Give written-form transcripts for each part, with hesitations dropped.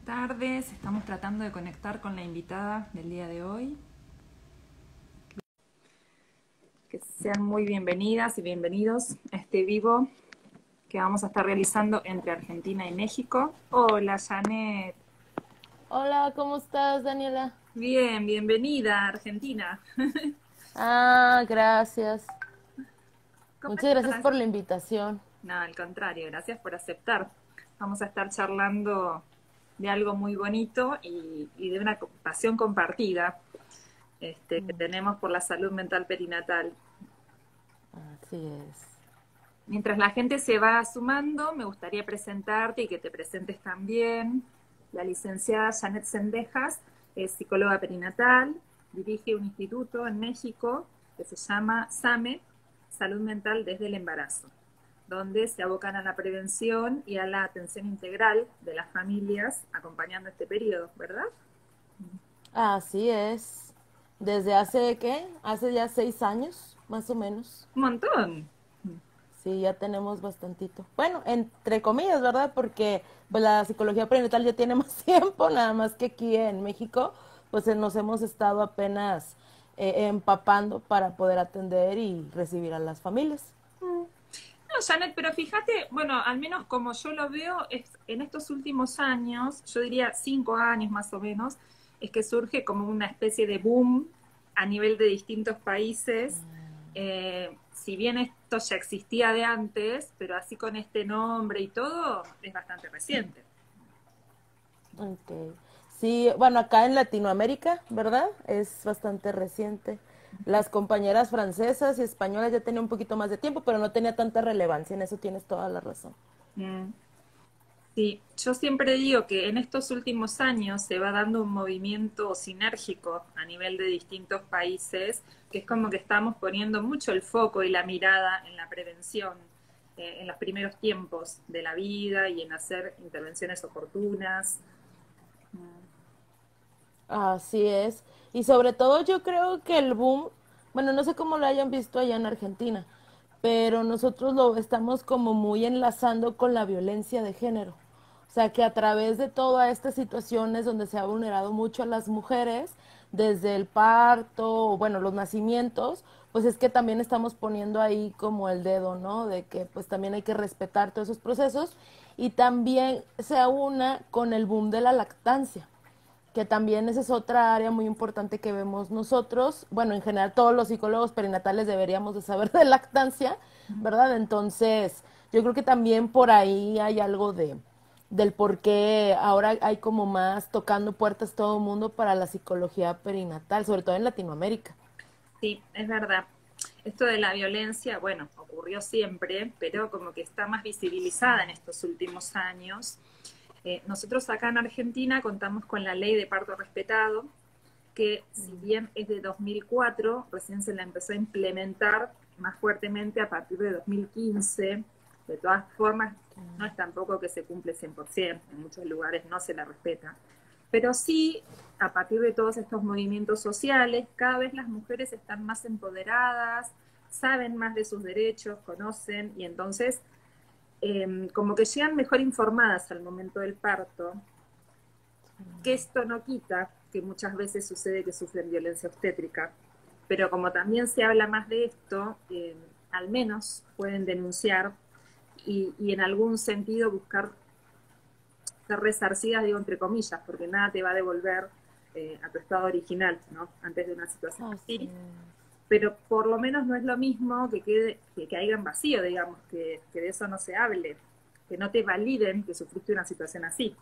tardes. Estamos tratando de conectar con la invitada del día de hoy. Que sean muy bienvenidas y bienvenidos a este vivo que vamos a estar realizando entre Argentina y México. Hola, Janet. Hola, ¿cómo estás, Daniela? Bien, bienvenida a Argentina. Ah, gracias. ¿Cómo Muchas gracias estás? por la invitación. No, al contrario, gracias por aceptar. Vamos a estar charlando de algo muy bonito y de una pasión compartida que tenemos por la salud mental perinatal. Así es. Mientras la gente se va sumando, me gustaría presentarte y que te presentes también. La licenciada Janet Sendejas es psicóloga perinatal, dirige un instituto en México que se llama SAME, Salud Mental desde el Embarazo, donde se abocan a la prevención y a la atención integral de las familias acompañando este periodo, ¿verdad? Así es. ¿Desde hace qué? Hace ya 6 años, más o menos. Un montón. Sí, ya tenemos bastantito. Bueno, entre comillas, ¿verdad? Porque pues la psicología perinatal ya tiene más tiempo, nada más que aquí en México, pues nos hemos estado apenas empapando para poder atender y recibir a las familias. No, Janet, pero fíjate, bueno, al menos como yo lo veo, en estos últimos años, yo diría 5 años más o menos, es que surge como una especie de boom a nivel de distintos países. Si bien esto ya existía de antes, pero así con este nombre y todo, es bastante reciente. Okay. Sí, bueno, acá en Latinoamérica, ¿verdad? Es bastante reciente. Las compañeras francesas y españolas ya tenían un poquito más de tiempo, pero no tenía tanta relevancia, en eso tienes toda la razón. Mm. Sí, yo siempre digo que en estos últimos años se va dando un movimiento sinérgico a nivel de distintos países, que es como que estamos poniendo mucho el foco y la mirada en la prevención, en los primeros tiempos de la vida y en hacer intervenciones oportunas. Así es. Y sobre todo yo creo que el boom, bueno, no sé cómo lo hayan visto allá en Argentina, pero nosotros lo estamos como muy enlazando con la violencia de género. O sea, que a través de todas estas situaciones donde se ha vulnerado mucho a las mujeres, desde el parto, o bueno, los nacimientos, pues es que también estamos poniendo ahí como el dedo, ¿no? De que pues también hay que respetar todos esos procesos y también se aúna con el boom de la lactancia, que también esa es otra área muy importante que vemos nosotros. Bueno, en general todos los psicólogos perinatales deberíamos de saber de lactancia, ¿verdad? Entonces, yo creo que también por ahí hay algo del por qué ahora hay como más tocando puertas todo el mundo para la psicología perinatal, sobre todo en Latinoamérica. Sí, es verdad. Esto de la violencia, bueno, ocurrió siempre, pero como que está más visibilizada en estos últimos años. Nosotros acá en Argentina contamos con la ley de parto respetado, que si bien es de 2004, recién se la empezó a implementar más fuertemente a partir de 2015. De todas formas, no es tampoco que se cumple 100%, en muchos lugares no se la respeta. Pero sí, a partir de todos estos movimientos sociales, cada vez las mujeres están más empoderadas, saben más de sus derechos, conocen, y entonces como que llegan mejor informadas al momento del parto, que esto no quita que muchas veces sucede que sufren violencia obstétrica, pero como también se habla más de esto, al menos pueden denunciar y en algún sentido buscar ser resarcidas, digo entre comillas, porque nada te va a devolver a tu estado original, ¿no? Antes de una situación Así así, es. pero por lo menos no es lo mismo que quede, que haya en vacío, digamos, que de eso no se hable, que no te validen que sufriste una situación así.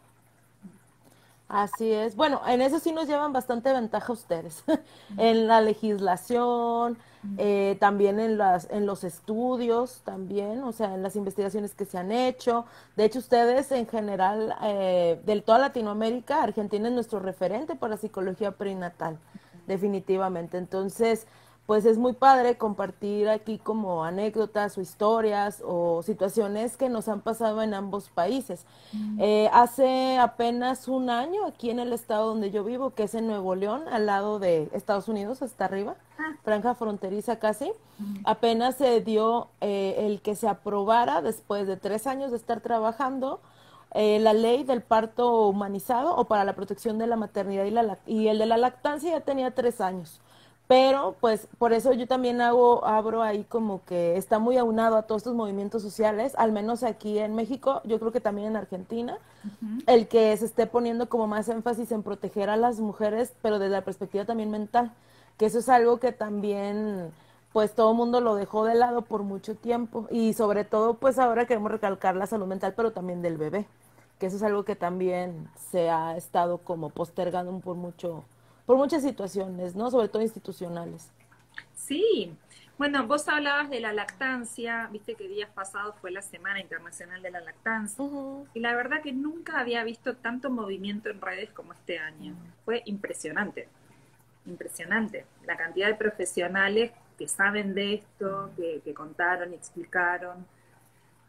Así es. Bueno, en eso sí nos llevan bastante ventaja ustedes. En la legislación, también en los estudios, también, o sea, en las investigaciones que se han hecho. De hecho, ustedes en general, de toda Latinoamérica, Argentina es nuestro referente para psicología perinatal, definitivamente. Entonces, pues es muy padre compartir aquí como anécdotas o historias o situaciones que nos han pasado en ambos países. Hace apenas un año aquí en el estado donde yo vivo, que es en Nuevo León, al lado de Estados Unidos, hasta arriba, Ah, franja fronteriza casi, apenas se dio el que se aprobara después de 3 años de estar trabajando la ley del parto humanizado o para la protección de la maternidad y el de la lactancia ya tenía 3 años. Pero pues por eso yo también abro ahí como que está muy aunado a todos estos movimientos sociales, al menos aquí en México, yo creo que también en Argentina, Ujú. el que se esté poniendo como más énfasis en proteger a las mujeres, pero desde la perspectiva también mental, que eso es algo que también pues todo el mundo lo dejó de lado por mucho tiempo y sobre todo pues ahora queremos recalcar la salud mental, pero también del bebé, que eso es algo que también se ha estado como postergando por muchas situaciones, ¿no? Sobre todo institucionales. Sí, bueno, vos hablabas de la lactancia, viste que días pasados fue la Semana Internacional de la Lactancia, Ujú. y la verdad que nunca había visto tanto movimiento en redes como este año. Fue impresionante, impresionante. La cantidad de profesionales que saben de esto, que contaron y explicaron.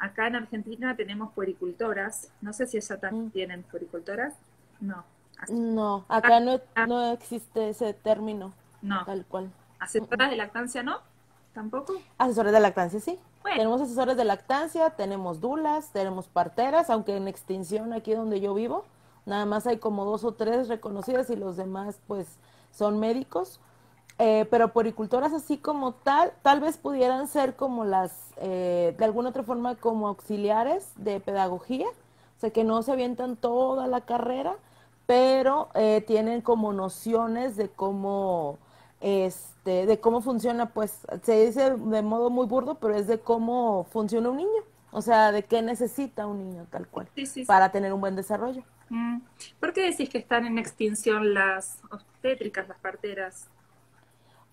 Acá en Argentina tenemos puericultoras, no sé si allá también Mm. tienen puericultoras, no. No, acá no existe ese término No, tal cual. asesoras de lactancia no, tampoco. Asesores de lactancia, sí. Bueno, Tenemos asesores de lactancia, tenemos dulas, tenemos parteras, aunque en extinción aquí donde yo vivo, nada más hay como 2 o 3 reconocidas y los demás pues son médicos. Pero puericultoras así como tal vez pudieran ser como de alguna otra forma como auxiliares de pedagogía, o sea que no se avientan toda la carrera, pero tienen como nociones de cómo funciona, pues se dice de modo muy burdo, pero es de cómo funciona un niño, o sea, de qué necesita un niño tal cual, sí, sí, sí. para tener un buen desarrollo. Mm. ¿Por qué decís que están en extinción las obstétricas, las parteras?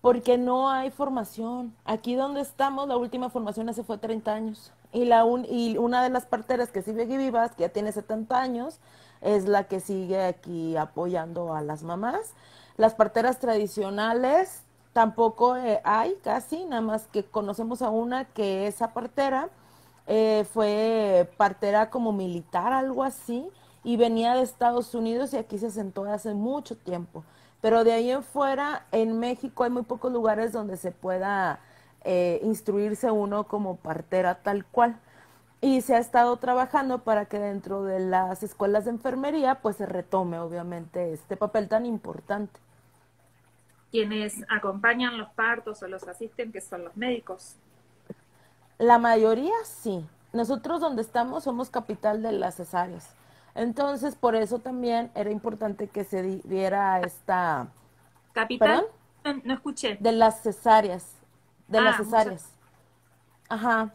Porque no hay formación. Aquí donde estamos, la última formación hace fue 30 años. Y una de las parteras que sigue vivas, que ya tiene 70 años, es la que sigue aquí apoyando a las mamás. Las parteras tradicionales tampoco hay casi, nada más que conocemos a una que esa partera fue partera como militar, algo así, y venía de Estados Unidos y aquí se sentó hace mucho tiempo. Pero de ahí en fuera, en México hay muy pocos lugares donde se pueda instruirse uno como partera tal cual. Y se ha estado trabajando para que dentro de las escuelas de enfermería pues se retome obviamente este papel tan importante. Quienes acompañan los partos o los asisten, que son los médicos. La mayoría sí. Nosotros donde estamos somos capital de las cesáreas. Entonces, por eso también era importante que se diera esta, Capital, perdón, no, no escuché. de las cesáreas, de las Ah, muchas. cesáreas. Ajá.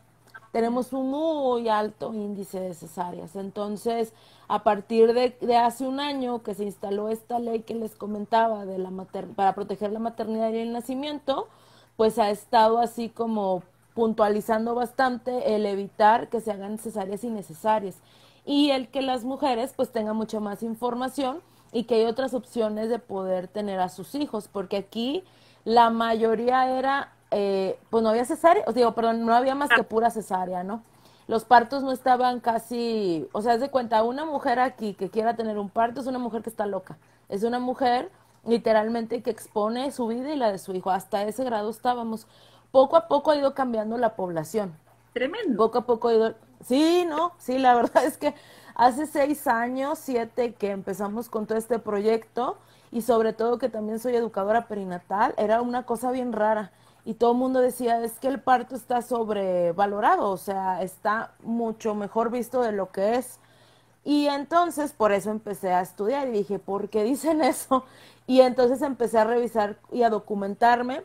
Tenemos un muy alto índice de cesáreas. Entonces, a partir de hace un año que se instaló esta ley que les comentaba para proteger la maternidad y el nacimiento, pues ha estado así como puntualizando bastante el evitar que se hagan cesáreas innecesarias y el que las mujeres pues tengan mucha más información y que hay otras opciones de poder tener a sus hijos, porque aquí la mayoría era, pues no había cesárea, os digo, perdón, no había más que pura cesárea, ¿no? Los partos no estaban casi, o sea, haz de cuenta, una mujer aquí que quiera tener un parto es una mujer que está loca, es una mujer literalmente que expone su vida y la de su hijo, hasta ese grado estábamos. Poco a poco ha ido cambiando la población, Tremendo. poco a poco ha ido, sí, no, sí, la verdad es que hace 6 años, 7 que empezamos con todo este proyecto y sobre todo que también soy educadora perinatal, era una cosa bien rara y todo el mundo decía, es que el parto está sobrevalorado, o sea, está mucho mejor visto de lo que es. Y entonces por eso empecé a estudiar y dije, ¿por qué dicen eso? Y entonces empecé a revisar y a documentarme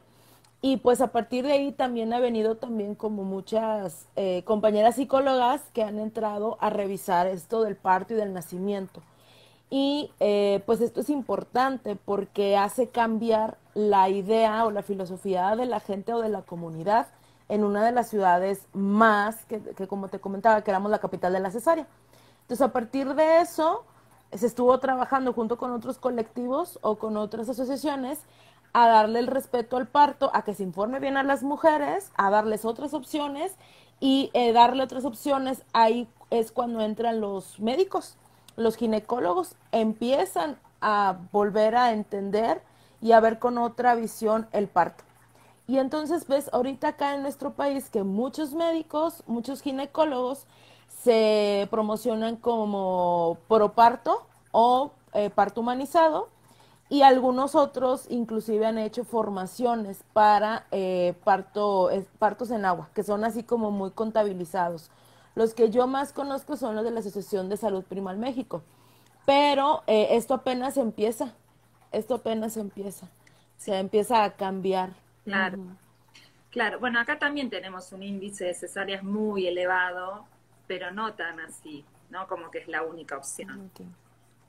y pues a partir de ahí también ha venido también como muchas compañeras psicólogas que han entrado a revisar esto del parto y del nacimiento. Y pues esto es importante porque hace cambiar la idea o la filosofía de la gente o de la comunidad en una de las ciudades más que como te comentaba, que éramos la capital de la cesárea. Entonces a partir de eso se estuvo trabajando junto con otros colectivos o con otras asociaciones a darle el respeto al parto, a que se informe bien a las mujeres, a darles otras opciones y darle otras opciones, ahí es cuando entran los médicos, los ginecólogos, empiezan a volver a entender y a ver con otra visión el parto. Y entonces ves ahorita acá en nuestro país que muchos médicos, muchos ginecólogos se promocionan como proparto o parto humanizado, y algunos otros inclusive han hecho formaciones para partos en agua, que son así como muy contabilizados. Los que yo más conozco son los de la Asociación de Salud Primal México, pero esto apenas empieza, Sí, se empieza a cambiar. claro, Uh-huh. claro. Bueno, acá también tenemos un índice de cesáreas muy elevado, pero no tan así, ¿no? Como que es la única opción. Okay.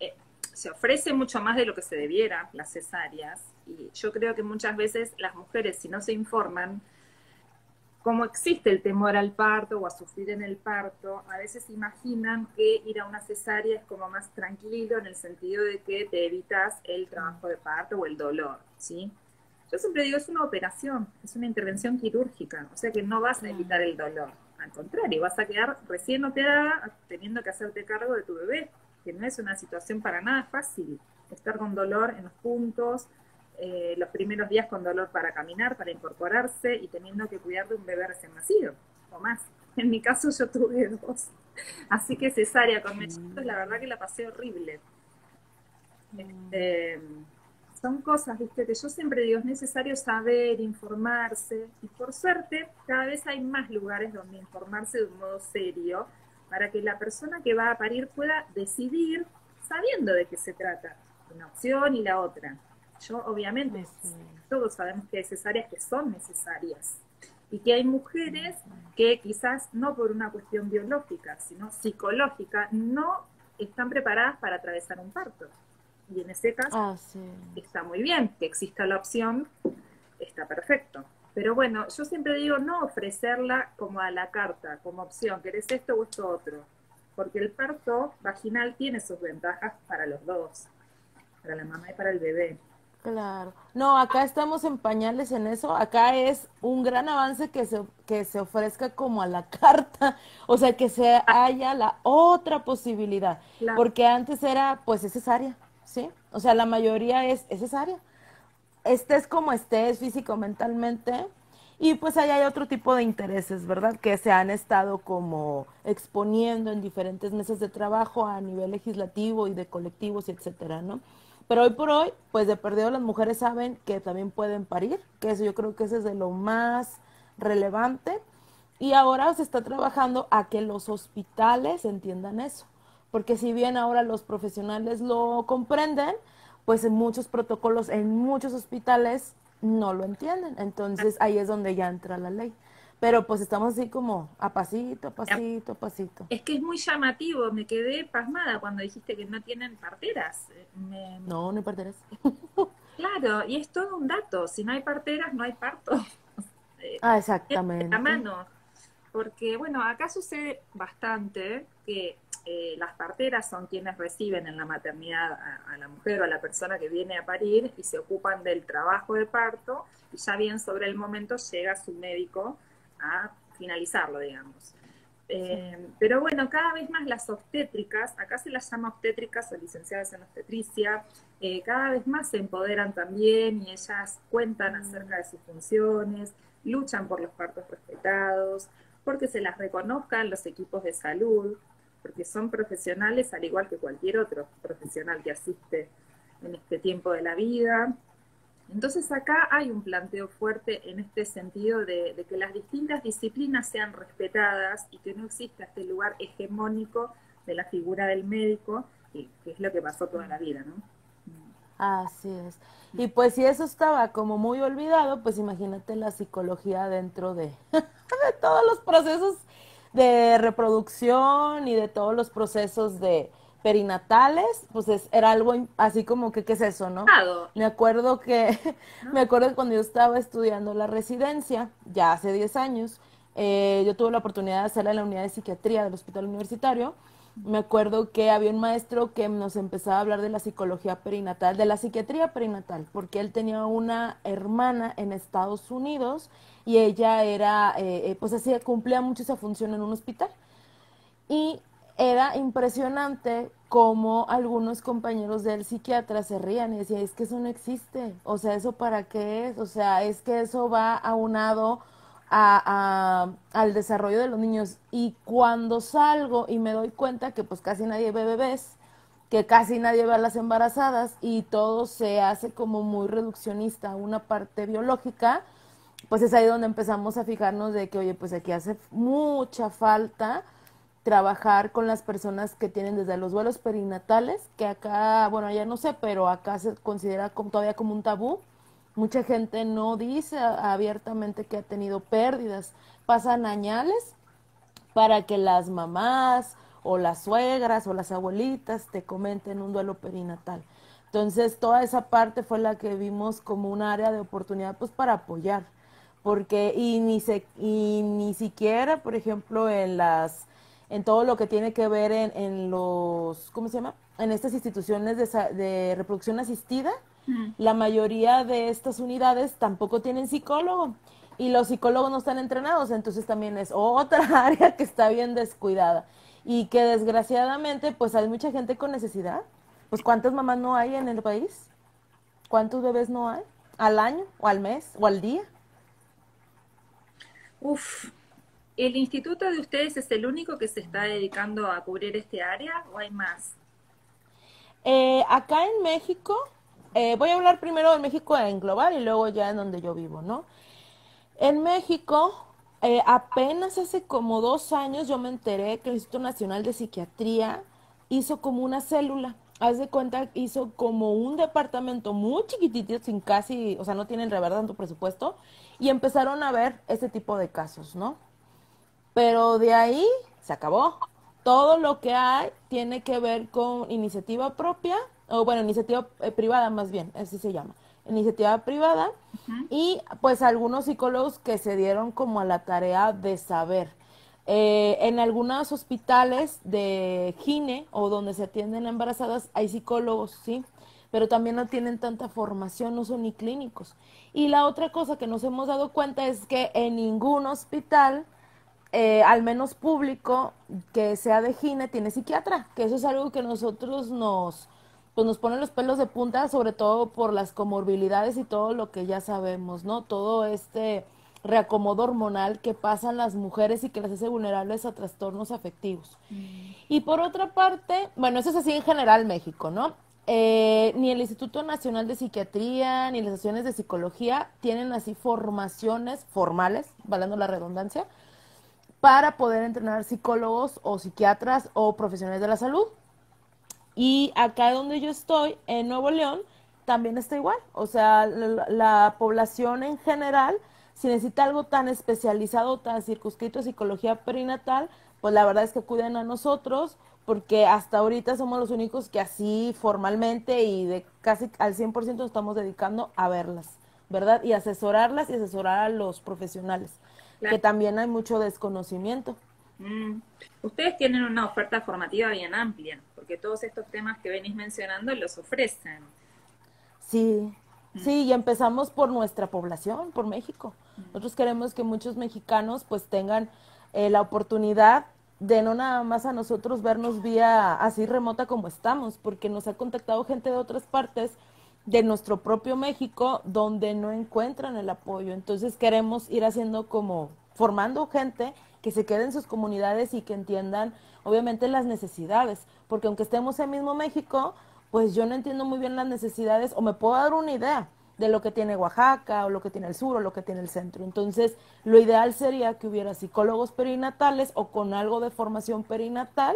eh, Se ofrece mucho más de lo que se debiera, las cesáreas, y yo creo que muchas veces las mujeres, si no se informan, como existe el temor al parto o a sufrir en el parto, a veces imaginan que ir a una cesárea es como más tranquilo en el sentido de que te evitas el trabajo de parto o el dolor, ¿sí? Yo siempre digo, es una operación, es una intervención quirúrgica, o sea que no vas a evitar Claro. el dolor, al contrario, vas a quedar recién operada teniendo que hacerte cargo de tu bebé, que no es una situación para nada fácil, estar con dolor en los puntos, los primeros días con dolor para caminar, para incorporarse y teniendo que cuidar de un bebé recién nacido, o más. En mi caso yo tuve dos, así que cesárea con mellizos, la verdad que la pasé horrible. Este, son cosas, viste, que yo siempre digo, es necesario saber, informarse, y por suerte cada vez hay más lugares donde informarse de un modo serio para que la persona que va a parir pueda decidir sabiendo de qué se trata, una opción y la otra. Yo obviamente, Así es. todos sabemos que hay cesáreas que son necesarias y que hay mujeres que quizás no por una cuestión biológica, sino psicológica, no están preparadas para atravesar un parto. Y en ese caso Así está muy bien, que exista la opción, está perfecto. Pero bueno, yo siempre digo no ofrecerla como a la carta, como opción, querés esto o esto otro, porque el parto vaginal tiene sus ventajas para los dos, para la mamá y para el bebé. claro. No, acá estamos en pañales en eso. Acá es un gran avance que se ofrezca como a la carta, o sea, que se haya la otra posibilidad, Claro, porque antes era, pues, es cesárea, ¿sí? O sea, la mayoría es cesárea. Estés como estés físico, mentalmente, y pues ahí hay otro tipo de intereses, ¿verdad? Que se han estado como exponiendo en diferentes mesas de trabajo a nivel legislativo y de colectivos y etcétera, ¿no? Pero hoy por hoy, pues de perdido las mujeres saben que también pueden parir, que eso yo creo que eso es de lo más relevante. Y ahora se está trabajando a que los hospitales entiendan eso. Porque si bien ahora los profesionales lo comprenden, pues en muchos protocolos, en muchos hospitales no lo entienden. Entonces ahí es donde ya entra la ley. Pero pues estamos así como a pasito, a pasito, a pasito. es que es muy llamativo, me quedé pasmada cuando dijiste que no tienen parteras. No, no hay parteras. Claro, y es todo un dato, si no hay parteras no hay parto. Ah, De la exactamente. mano, porque bueno, acá sucede bastante que las parteras son quienes reciben en la maternidad a la mujer o a la persona que viene a parir y se ocupan del trabajo de parto y ya bien sobre el momento llega su médico a finalizarlo, digamos. Sí. Pero bueno, cada vez más las obstétricas, acá se las llama obstétricas o licenciadas en obstetricia, cada vez más se empoderan también y ellas cuentan acerca de sus funciones, luchan por los partos respetados, porque se las reconozcan los equipos de salud, porque son profesionales al igual que cualquier otro profesional que asiste en este tiempo de la vida. Entonces acá hay un planteo fuerte en este sentido de que las distintas disciplinas sean respetadas y que no exista este lugar hegemónico de la figura del médico, que es lo que pasó toda la vida, ¿no? Así es. Y pues si eso estaba como muy olvidado, pues imagínate la psicología dentro de, de todos los procesos de reproducción y de todos los procesos de perinatales, pues era algo así como que, ¿qué es eso, no? Me acuerdo que, ¿No? me acuerdo que cuando yo estaba estudiando la residencia, ya hace 10 años, yo tuve la oportunidad de hacerla en la unidad de psiquiatría del hospital universitario. Me acuerdo que había un maestro que nos empezaba a hablar de la psicología perinatal, de la psiquiatría perinatal, porque él tenía una hermana en Estados Unidos y ella era, pues así, cumplía mucho esa función en un hospital. Y era impresionante cómo algunos compañeros del psiquiatra se rían y decían, es que eso no existe, o sea, ¿eso para qué es? O sea, es que eso va aunado al desarrollo de los niños. Y cuando salgo y me doy cuenta que pues casi nadie ve bebés, que casi nadie ve a las embarazadas y todo se hace como muy reduccionista a una parte biológica, pues es ahí donde empezamos a fijarnos de que, oye, pues aquí hace mucha falta trabajar con las personas que tienen desde los duelos perinatales, que acá, bueno, ya no sé, pero acá se considera como, todavía como un tabú. Mucha gente no dice abiertamente que ha tenido pérdidas. Pasan añales para que las mamás o las suegras o las abuelitas te comenten un duelo perinatal. Entonces, toda esa parte fue la que vimos como un área de oportunidad pues para apoyar. Porque, y ni siquiera, por ejemplo, en todo lo que tiene que ver en los, ¿cómo se llama? En estas instituciones de reproducción asistida, Mm. la mayoría de estas unidades tampoco tienen psicólogo y los psicólogos no están entrenados, entonces también es otra área que está bien descuidada y que desgraciadamente pues hay mucha gente con necesidad. Pues ¿cuántas mamás no hay en el país? ¿Cuántos bebés no hay? ¿Al año o al mes o al día? Uf, ¿el instituto de ustedes es el único que se está dedicando a cubrir este área o hay más? Acá en México, voy a hablar primero de México en global y luego ya en donde yo vivo, ¿no? En México, apenas hace como 2 años yo me enteré que el Instituto Nacional de Psiquiatría hizo como una célula. Haz de cuenta, hizo como un departamento muy chiquitito, sin casi, o sea, no tienen de verdad tanto presupuesto, y empezaron a ver este tipo de casos, ¿no? Pero de ahí se acabó. Todo lo que hay tiene que ver con iniciativa propia, o bueno, iniciativa privada más bien, así se llama, iniciativa privada, Ujú. y pues algunos psicólogos que se dieron como a la tarea de saber. En algunos hospitales de gine o donde se atienden a embarazadas hay psicólogos, sí, pero también no tienen tanta formación, no son ni clínicos. Y la otra cosa que nos hemos dado cuenta es que en ningún hospital al menos público, que sea de gine, tiene psiquiatra, que eso es algo que nosotros pues nos pone los pelos de punta, sobre todo por las comorbilidades y todo lo que ya sabemos, ¿no? Todo este reacomodo hormonal que pasan las mujeres y que las hace vulnerables a trastornos afectivos. Mm. Y por otra parte, bueno, eso es así en general México, ¿no? Ni el Instituto Nacional de Psiquiatría ni las asociaciones de psicología tienen así formaciones formales, valendo la redundancia, para poder entrenar psicólogos o psiquiatras o profesionales de la salud. Y acá donde yo estoy, en Nuevo León, también está igual. O sea, la población en general, si necesita algo tan especializado, tan circunscrito a psicología perinatal, pues la verdad es que acuden a nosotros, porque hasta ahorita somos los únicos que así formalmente y de casi al 100% nos estamos dedicando a verlas, ¿verdad? Y asesorarlas y asesorar a los profesionales, que Claro. también hay mucho desconocimiento. Mm. Ustedes tienen una oferta formativa bien amplia, porque todos estos temas que venís mencionando los ofrecen. Sí, Mm. sí, y empezamos por nuestra población, por México. Mm. Nosotros queremos que muchos mexicanos pues tengan la oportunidad de no nada más a nosotros vernos vía así remota como estamos, porque nos ha contactado gente de otras partes de nuestro propio México donde no encuentran el apoyo. Entonces queremos ir haciendo como formando gente que se quede en sus comunidades y que entiendan obviamente las necesidades, porque aunque estemos en mismo México, pues yo no entiendo muy bien las necesidades o me puedo dar una idea de lo que tiene Oaxaca o lo que tiene el sur o lo que tiene el centro. Entonces, lo ideal sería que hubiera psicólogos perinatales o con algo de formación perinatal,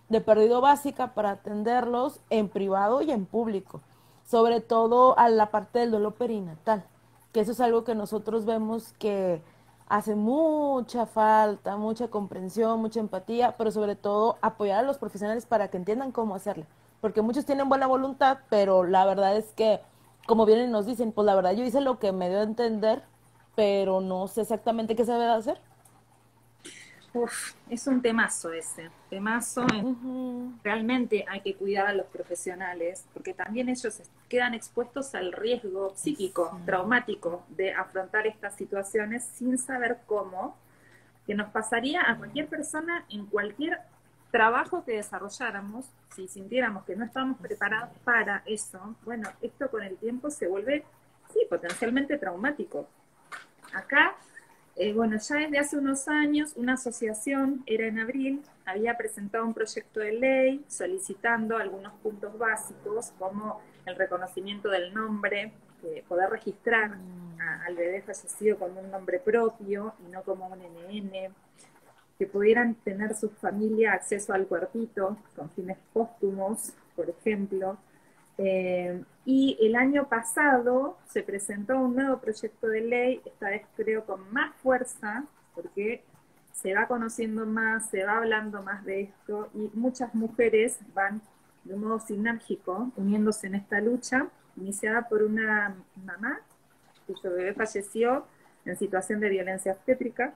de perdido básica para atenderlos en privado y en público, sobre todo a la parte del dolor perinatal, que eso es algo que nosotros vemos que hace mucha falta, mucha comprensión, mucha empatía, pero sobre todo apoyar a los profesionales para que entiendan cómo hacerlo, porque muchos tienen buena voluntad, pero la verdad es que, como vienen y nos dicen, pues la verdad yo hice lo que me dio a entender, pero no sé exactamente qué se debe hacer. Uf, es un temazo ese, temazo. Ujú. Realmente hay que cuidar a los profesionales, porque también ellos quedan expuestos al riesgo psíquico, Sí. traumático de afrontar estas situaciones sin saber cómo, que nos pasaría a cualquier persona en cualquier trabajo que desarrolláramos, si sintiéramos que no estamos Así preparados es. para eso. Bueno, esto con el tiempo se vuelve, sí, potencialmente traumático. Acá Bueno, ya desde hace unos años una asociación, era en abril, había presentado un proyecto de ley solicitando algunos puntos básicos como el reconocimiento del nombre, poder registrar al bebé fallecido con un nombre propio y no como un NN, que pudieran tener su familia acceso al cuerpito con fines póstumos, por ejemplo. Y el año pasado se presentó un nuevo proyecto de ley, esta vez creo con más fuerza, porque se va conociendo más, se va hablando más de esto y muchas mujeres van de un modo sinérgico uniéndose en esta lucha, iniciada por una mamá cuyo bebé falleció en situación de violencia obstétrica.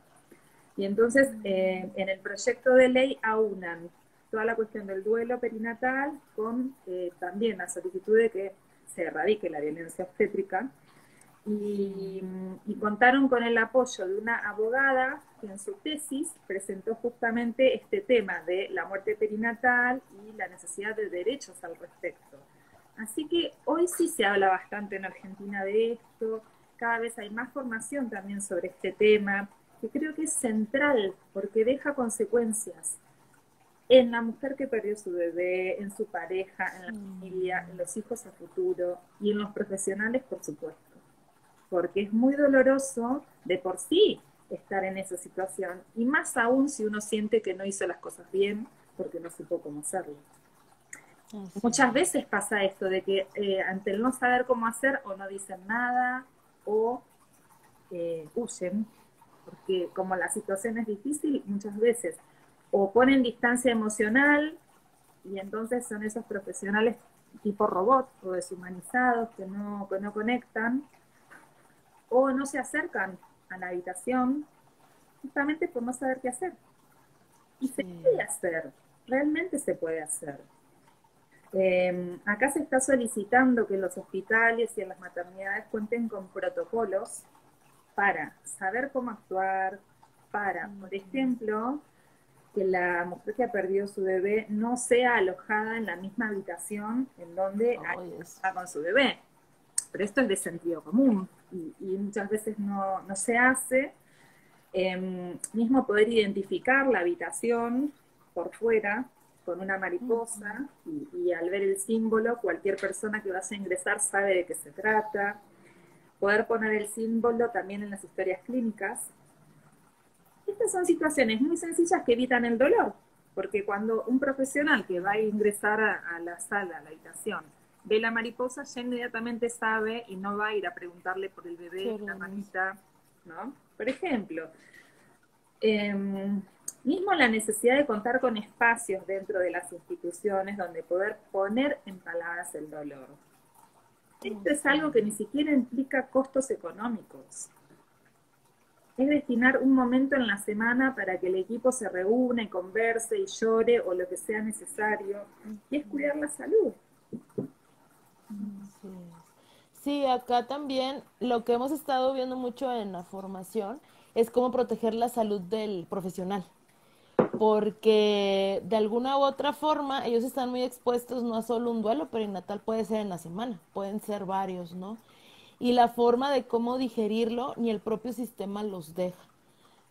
Y entonces en el proyecto de ley aunan toda la cuestión del duelo perinatal con también la solicitud de que se erradique la violencia obstétrica y contaron con el apoyo de una abogada que en su tesis presentó justamente este tema de la muerte perinatal y la necesidad de derechos al respecto. Así que hoy sí se habla bastante en Argentina de esto, cada vez hay más formación también sobre este tema, que creo que es central porque deja consecuencias en la mujer que perdió su bebé, en su pareja, en la familia, en los hijos a futuro y en los profesionales, por supuesto. Porque es muy doloroso de por sí estar en esa situación y más aún si uno siente que no hizo las cosas bien porque no supo cómo hacerlo. Así Muchas es. veces pasa esto de que ante el no saber cómo hacer o no dicen nada o huyen, porque como la situación es difícil, muchas veces o ponen distancia emocional y entonces son esos profesionales tipo robot o deshumanizados que no conectan o no se acercan a la habitación justamente por no saber qué hacer. Y se Sí. puede hacer, realmente se puede hacer. Acá se está solicitando que los hospitales y en las maternidades cuenten con protocolos para saber cómo actuar, para, por ejemplo, que la mujer que ha perdido su bebé no sea alojada en la misma habitación en donde Ay, es... está con su bebé. Pero esto es de sentido común y muchas veces no se hace. Mismo poder identificar la habitación por fuera con una mariposa y al ver el símbolo, cualquier persona que vaya a ingresar sabe de qué se trata. Poder poner el símbolo también en las historias clínicas. Estas son situaciones muy sencillas que evitan el dolor, porque cuando un profesional que va a ingresar a la sala, a la habitación, ve la mariposa, ya inmediatamente sabe y no va a ir a preguntarle por el Qué bebé, la hermoso. mamita, ¿no? Por ejemplo, eh, mismo la necesidad de contar con espacios dentro de las instituciones donde poder poner en palabras el dolor. Esto es Así algo que ni es. siquiera implica costos económicos. Es destinar un momento en la semana para que el equipo se reúna y converse y llore o lo que sea necesario. Y es cuidar la salud. Así es. Sí, acá también lo que hemos estado viendo mucho en la formación es cómo proteger la salud del profesional, porque de alguna u otra forma ellos están muy expuestos no a solo un duelo perinatal, puede ser en la semana, pueden ser varios, ¿no? Y la forma de cómo digerirlo ni el propio sistema los deja.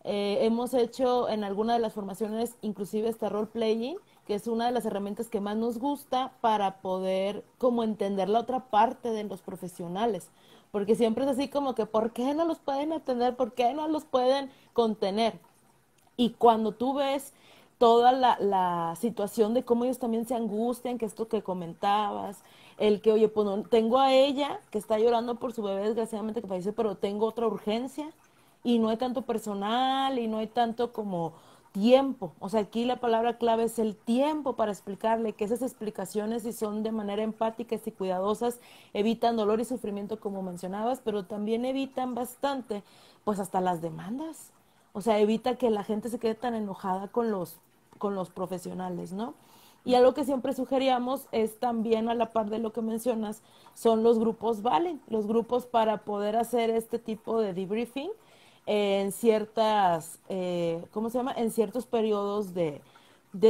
Hemos hecho en alguna de las formaciones inclusive este role playing, que es una de las herramientas que más nos gusta para poder como entender la otra parte de los profesionales, porque siempre es así como que ¿por qué no los pueden atender? ¿Por qué no los pueden contener? Y cuando tú ves toda la situación de cómo ellos también se angustian, que esto que comentabas, el que, oye, pues no, tengo a ella que está llorando por su bebé desgraciadamente que falleció, pero tengo otra urgencia y no hay tanto personal y no hay tanto como tiempo. O sea, aquí la palabra clave es el tiempo para explicarle que esas explicaciones, si son de manera empáticas y cuidadosas, evitan dolor y sufrimiento como mencionabas, pero también evitan bastante, pues hasta las demandas. O sea, evita que la gente se quede tan enojada con los profesionales, ¿no? Y algo que siempre sugeríamos es también a la par de lo que mencionas, son los grupos Valen, los grupos para poder hacer este tipo de debriefing en ciertas, ¿cómo se llama? En ciertos periodos de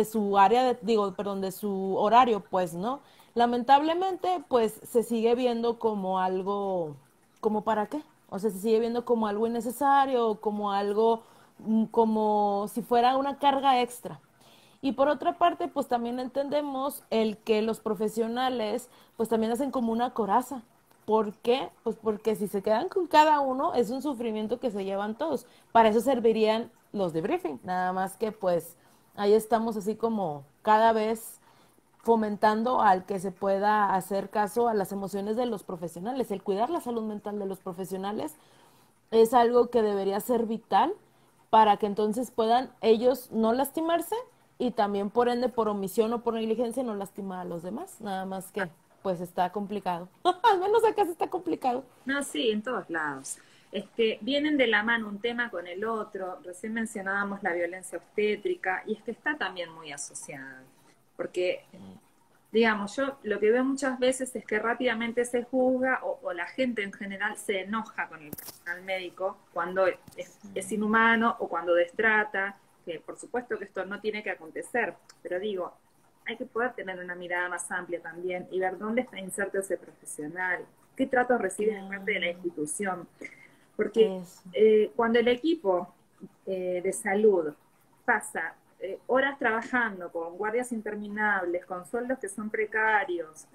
su área, digo, perdón, de su horario, pues, ¿no? Lamentablemente, pues se sigue viendo como algo, ¿como para qué? O sea, se sigue viendo como algo innecesario, o como algo, como si fuera una carga extra. Y por otra parte, pues también entendemos el que los profesionales pues también hacen como una coraza. ¿Por qué? Pues porque si se quedan con cada uno es un sufrimiento que se llevan todos. Para eso servirían los de briefing, nada más que pues ahí estamos así como cada vez fomentando al que se pueda hacer caso a las emociones de los profesionales. El cuidar la salud mental de los profesionales es algo que debería ser vital para que entonces puedan ellos no lastimarse y también por ende por omisión o por negligencia no lastimar a los demás. Nada más que pues está complicado. Al menos acá sí está complicado. No, sí, en todos lados. Vienen de la mano un tema con el otro. Recién mencionábamos la violencia obstétrica y es que está también muy asociada. Porque, digamos, yo lo que veo muchas veces es que rápidamente se juzga o la gente en general se enoja con el personal médico cuando es inhumano o cuando destrata, que por supuesto que esto no tiene que acontecer, pero digo, hay que poder tener una mirada más amplia también y ver dónde está inserto ese profesional, qué trato recibe de parte de la institución. Porque Eso. cuando el equipo de salud pasa horas trabajando con guardias interminables, con sueldos que son precarios,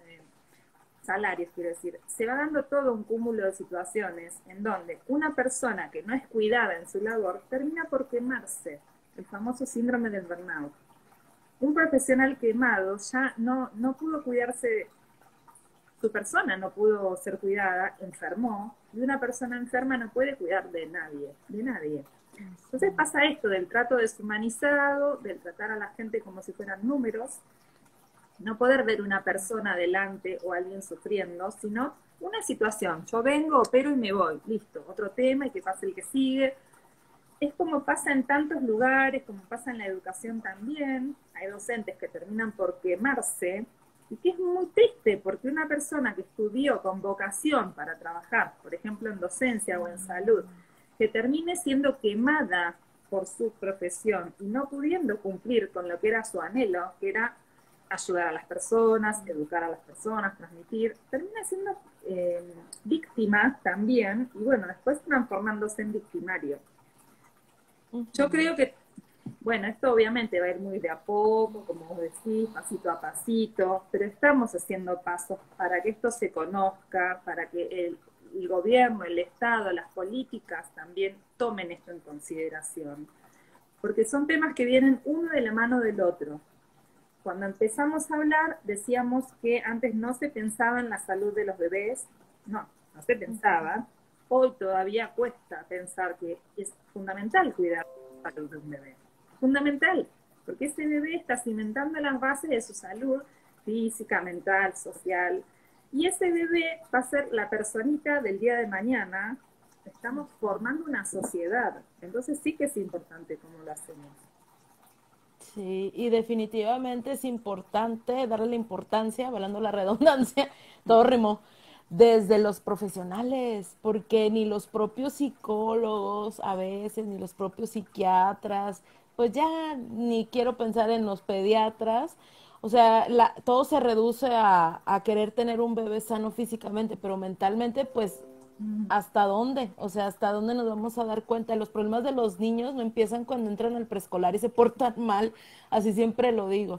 salarios quiero decir, se va dando todo un cúmulo de situaciones en donde una persona que no es cuidada en su labor termina por quemarse, el famoso síndrome del burnout. Un profesional quemado ya no pudo cuidarse, su persona no pudo ser cuidada, enfermó, y una persona enferma no puede cuidar de nadie, de nadie. Entonces pasa esto del trato deshumanizado, del tratar a la gente como si fueran números, no poder ver una persona delante o alguien sufriendo, sino una situación. Yo vengo, opero y me voy, listo, otro tema y que pase el que sigue. Es como pasa en tantos lugares, como pasa en la educación también. Hay docentes que terminan por quemarse y que es muy triste porque una persona que estudió con vocación para trabajar, por ejemplo, en docencia o en salud, que termine siendo quemada por su profesión y no pudiendo cumplir con lo que era su anhelo, que era ayudar a las personas, educar a las personas, transmitir, termina siendo víctima también y bueno, después transformándose en victimario. Yo creo que, bueno, esto obviamente va a ir muy de a poco, como vos decís, pasito a pasito, pero estamos haciendo pasos para que esto se conozca, para que el gobierno, el Estado, las políticas también tomen esto en consideración, porque son temas que vienen uno de la mano del otro. Cuando empezamos a hablar, decíamos que antes no se pensaba en la salud de los bebés, no se pensaba. Hoy todavía cuesta pensar que es fundamental cuidar la salud de un bebé. Fundamental, porque ese bebé está cimentando las bases de su salud física, mental, social, y ese bebé va a ser la personita del día de mañana. Estamos formando una sociedad, entonces sí que es importante cómo lo hacemos. Sí, y definitivamente es importante darle la importancia, hablando la redundancia, todo rimó, desde los profesionales, porque ni los propios psicólogos a veces, ni los propios psiquiatras, pues ya ni quiero pensar en los pediatras, o sea, todo se reduce a querer tener un bebé sano físicamente, pero mentalmente, pues ¿hasta dónde? O sea, ¿hasta dónde nos vamos a dar cuenta? Los problemas de los niños no empiezan cuando entran al preescolar y se portan mal, así siempre lo digo.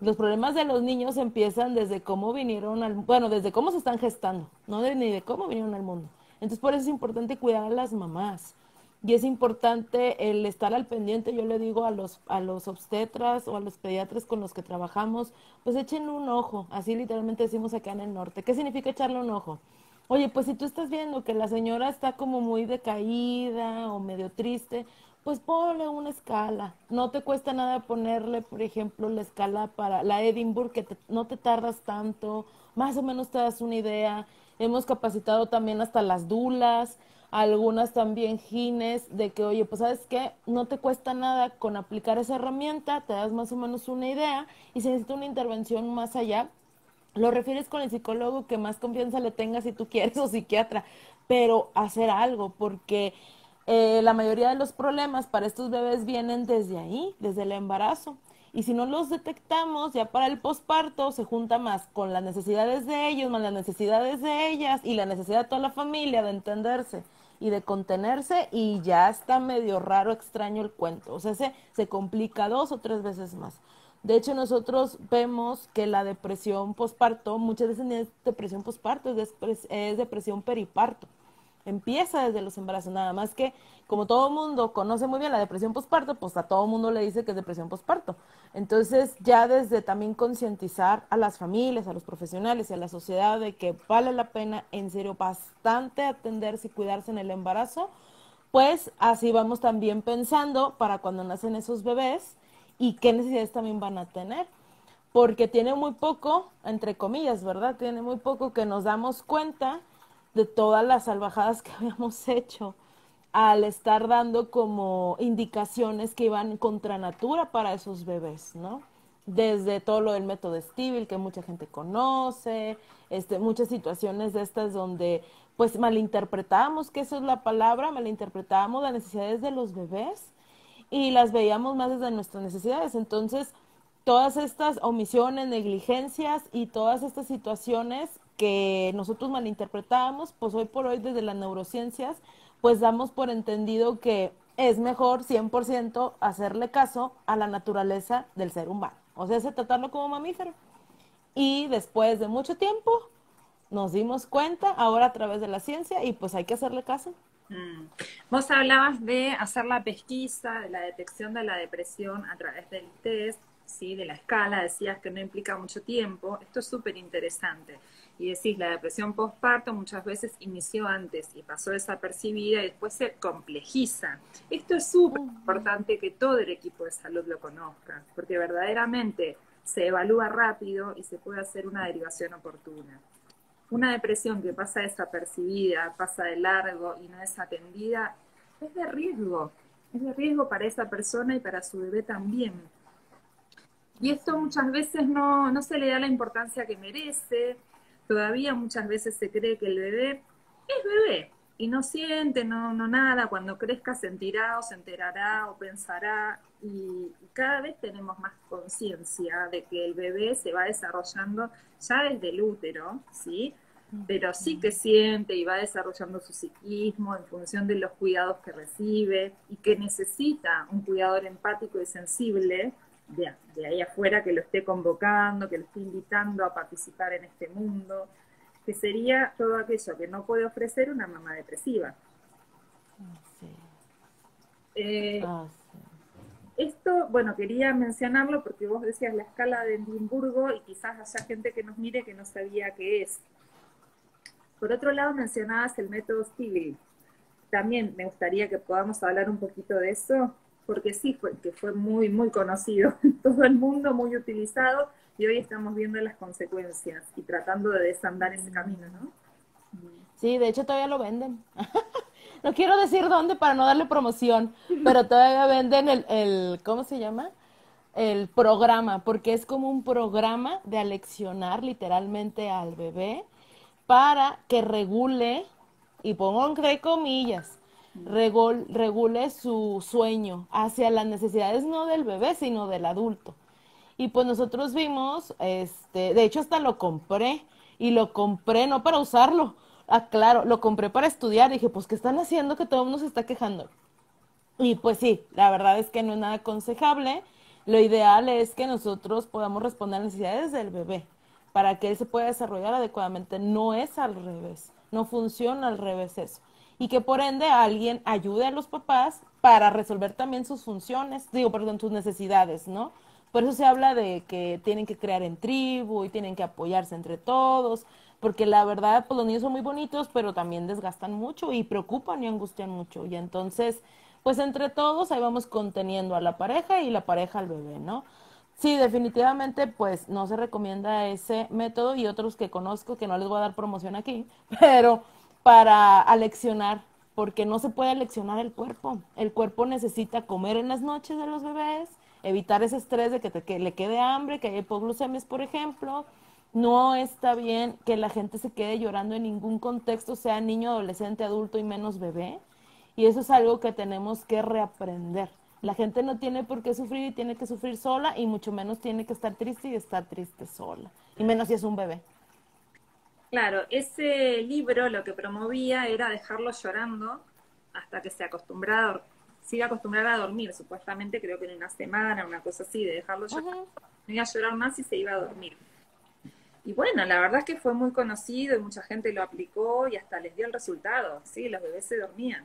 Los problemas de los niños empiezan desde cómo vinieron al, bueno, desde cómo se están gestando, no ni de cómo vinieron al mundo. Entonces, por eso es importante cuidar a las mamás. Y es importante el estar al pendiente, yo le digo a los obstetras o a los pediatras con los que trabajamos, pues echen un ojo, así literalmente decimos acá en el norte. ¿Qué significa echarle un ojo? Oye, pues si tú estás viendo que la señora está como muy decaída o medio triste, pues ponle una escala. No te cuesta nada ponerle, por ejemplo, la escala para la Edinburgh, que no te tardas tanto, más o menos te das una idea. Hemos capacitado también hasta las dulas, algunas también gines, de que, oye, pues sabes qué, no te cuesta nada con aplicar esa herramienta, te das más o menos una idea y si necesita una intervención más allá, lo refieres con el psicólogo que más confianza le tenga si tú quieres o psiquiatra, pero hacer algo, porque la mayoría de los problemas para estos bebés vienen desde ahí, desde el embarazo. Y si no los detectamos, ya para el posparto se junta más con las necesidades de ellos, más las necesidades de ellas y la necesidad de toda la familia de entenderse. y de contenerse y ya está medio raro, extraño el cuento. O sea, se complica 2 o 3 veces más. De hecho, nosotros vemos que la depresión posparto, muchas veces no es depresión posparto, es depresión periparto. Empieza desde los embarazos, nada más que como todo mundo conoce muy bien la depresión posparto, pues a todo mundo le dice que es depresión posparto. Entonces, ya desde también concientizar a las familias, a los profesionales y a la sociedad de que vale la pena en serio bastante atenderse y cuidarse en el embarazo, pues así vamos también pensando para cuando nacen esos bebés y qué necesidades también van a tener. Porque tiene muy poco, entre comillas, ¿verdad? Tiene muy poco que nos damos cuenta de todas las salvajadas que habíamos hecho al estar dando como indicaciones que iban contra natura para esos bebés, ¿no? Desde todo lo del método Stivil que mucha gente conoce, muchas situaciones de estas donde pues malinterpretábamos, que eso es la palabra, malinterpretábamos las necesidades de los bebés y las veíamos más desde nuestras necesidades. Entonces, todas estas omisiones, negligencias y todas estas situaciones que nosotros malinterpretábamos, pues hoy por hoy desde las neurociencias, pues damos por entendido que es mejor 100% hacerle caso a la naturaleza del ser humano. O sea, es tratarlo como mamífero. Y después de mucho tiempo nos dimos cuenta, ahora a través de la ciencia, y pues hay que hacerle caso. Mm. Vos hablabas de hacer la pesquisa, de la detección de la depresión a través del test, ¿sí? De la escala, decías que no implica mucho tiempo. Esto es súper interesante. Y decís, la depresión postparto muchas veces inició antes y pasó desapercibida y después se complejiza. Esto es súper importante que todo el equipo de salud lo conozca, porque verdaderamente se evalúa rápido y se puede hacer una derivación oportuna. Una depresión que pasa desapercibida, pasa de largo y no es atendida, es de riesgo. Es de riesgo para esa persona y para su bebé también. Y esto muchas veces no se le da la importancia que merece. Todavía muchas veces se cree que el bebé es bebé y no siente, no nada. Cuando crezca sentirá o se enterará o pensará. Y cada vez tenemos más conciencia de que el bebé se va desarrollando ya desde el útero, ¿sí? Pero sí que siente y va desarrollando su psiquismo en función de los cuidados que recibe y que necesita un cuidador empático y sensible de ahí afuera que lo esté convocando, que lo esté invitando a participar en este mundo, que sería todo aquello que no puede ofrecer una mamá depresiva. Sí. Eh, Ah, sí. Esto, bueno, quería mencionarlo porque vos decías la escala de Edimburgo y quizás haya gente que nos mire que no sabía qué es. Por otro lado, mencionabas el método Stigl. También me gustaría que podamos hablar un poquito de eso, porque sí, fue muy, muy conocido en todo el mundo, muy utilizado, y hoy estamos viendo las consecuencias y tratando de desandar ese camino, ¿no? Sí, de hecho todavía lo venden. No quiero decir dónde para no darle promoción, pero todavía venden ¿cómo se llama? El programa, porque es como un programa de aleccionar literalmente al bebé para que regule, y pongo entre comillas, regule su sueño hacia las necesidades no del bebé, sino del adulto. Y pues nosotros vimos, de hecho hasta lo compré, y lo compré no para usarlo, claro, lo compré para estudiar, dije, pues ¿qué están haciendo que todo el mundo se está quejando? Y pues sí, la verdad es que no es nada aconsejable. Lo ideal es que nosotros podamos responder a las necesidades del bebé para que él se pueda desarrollar adecuadamente. No es al revés, no funciona al revés eso. Y que por ende alguien ayude a los papás para resolver también sus funciones, digo, perdón, sus necesidades, ¿no? Por eso se habla de que tienen que crear en tribu y tienen que apoyarse entre todos, porque la verdad, pues los niños son muy bonitos, pero también desgastan mucho y preocupan y angustian mucho. Y entonces, pues entre todos ahí vamos conteniendo a la pareja y la pareja al bebé, ¿no? Sí, definitivamente, pues no se recomienda ese método y otros que conozco que no les voy a dar promoción aquí, pero para aleccionar, porque no se puede aleccionar el cuerpo. El cuerpo necesita comer en las noches de los bebés, evitar ese estrés de que le quede hambre, que haya hipoglucemias, por ejemplo. No está bien que la gente se quede llorando en ningún contexto, sea niño, adolescente, adulto y menos bebé. Y eso es algo que tenemos que reaprender. La gente no tiene por qué sufrir y tiene que sufrir sola y mucho menos tiene que estar triste y estar triste sola. Y menos si es un bebé. Claro, ese libro lo que promovía era dejarlo llorando hasta que se acostumbrara, se iba a acostumbrar a dormir, supuestamente creo que en una semana, una cosa así, de dejarlo llorar, Ujú. no iba a llorar más y se iba a dormir. Y bueno, la verdad es que fue muy conocido y mucha gente lo aplicó y hasta les dio el resultado, sí, los bebés se dormían.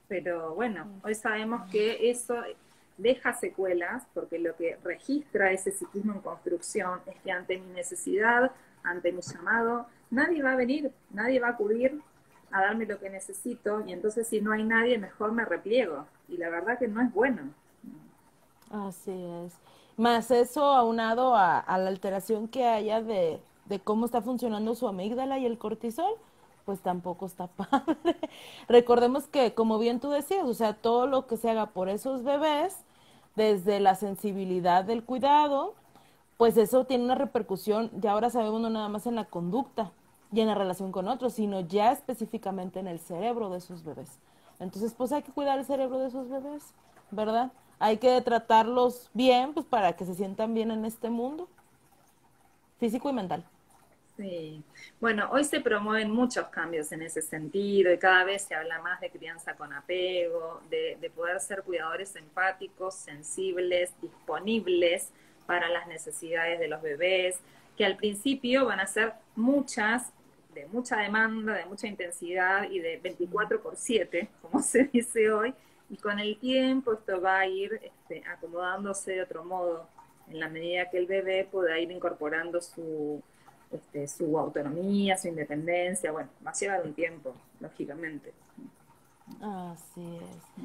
Pero bueno, hoy sabemos que eso deja secuelas porque lo que registra ese psiquismo en construcción es que ante mi necesidad, ante mi llamado, nadie va a venir, nadie va a acudir a darme lo que necesito y entonces si no hay nadie, mejor me repliego. Y la verdad que no es bueno. Así es. Más eso aunado a la alteración que haya de cómo está funcionando su amígdala y el cortisol, pues tampoco está padre. Recordemos que, como bien tú decías, o sea, todo lo que se haga por esos bebés, desde la sensibilidad del cuidado, pues eso tiene una repercusión, ya ahora sabemos no nada más en la conducta y en la relación con otros, sino ya específicamente en el cerebro de esos bebés. Entonces, pues hay que cuidar el cerebro de esos bebés, ¿verdad? Hay que tratarlos bien, pues para que se sientan bien en este mundo, físico y mental. Sí, bueno, hoy se promueven muchos cambios en ese sentido y cada vez se habla más de crianza con apego, de poder ser cuidadores empáticos, sensibles, disponibles para las necesidades de los bebés, que al principio van a ser muchas, de mucha demanda, de mucha intensidad y de 24/7, como se dice hoy, y con el tiempo esto va a ir acomodándose de otro modo, en la medida que el bebé pueda ir incorporando su autonomía, su independencia, bueno, va a llevar un tiempo, lógicamente. Así es.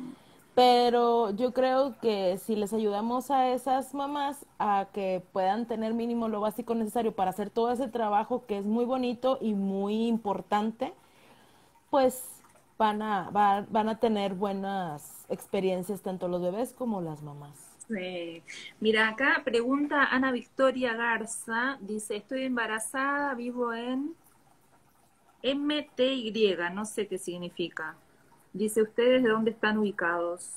Pero yo creo que si les ayudamos a esas mamás a que puedan tener mínimo lo básico necesario para hacer todo ese trabajo que es muy bonito y muy importante, pues van a tener buenas experiencias tanto los bebés como las mamás. Mira, acá pregunta Ana Victoria Garza, dice, estoy embarazada, vivo en MTY, no sé qué significa. Dice, ¿ustedes de dónde están ubicados?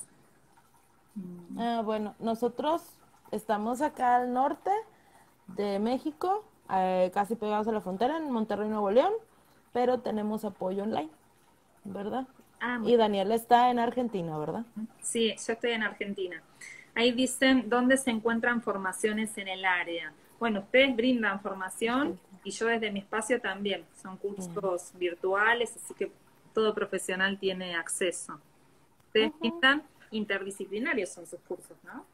Ah, bueno, nosotros estamos acá al norte de México, casi pegados a la frontera, en Monterrey, Nuevo León, pero tenemos apoyo online, ¿verdad? Ah, muy Y Daniel está en Argentina, ¿verdad? bien. Sí, yo estoy en Argentina. Ahí dicen dónde se encuentran formaciones en el área. Bueno, ustedes brindan formación y yo desde mi espacio también. Son cursos virtuales, así que todo profesional tiene acceso. Ustedes Ujú. brindan interdisciplinarios son sus cursos, ¿no?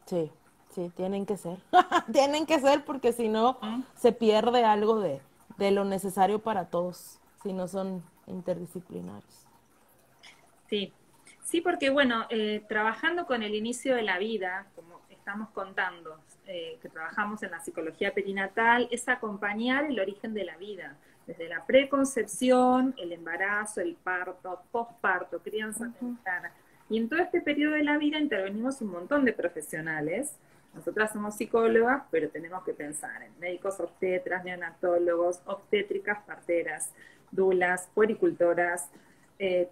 Sí, sí, tienen que ser. Tienen que ser porque si no ¿Mm? se pierde algo de lo necesario para todos, si no son interdisciplinarios. Sí, sí, porque bueno, trabajando con el inicio de la vida, como estamos contando, que trabajamos en la psicología perinatal, es acompañar el origen de la vida, desde la preconcepción, el embarazo, el parto, posparto, crianza temprana. Y en todo este periodo de la vida intervenimos un montón de profesionales. Nosotras somos psicólogas, pero tenemos que pensar en médicos obstetras, neonatólogos, obstétricas, parteras, dulas, puericultoras,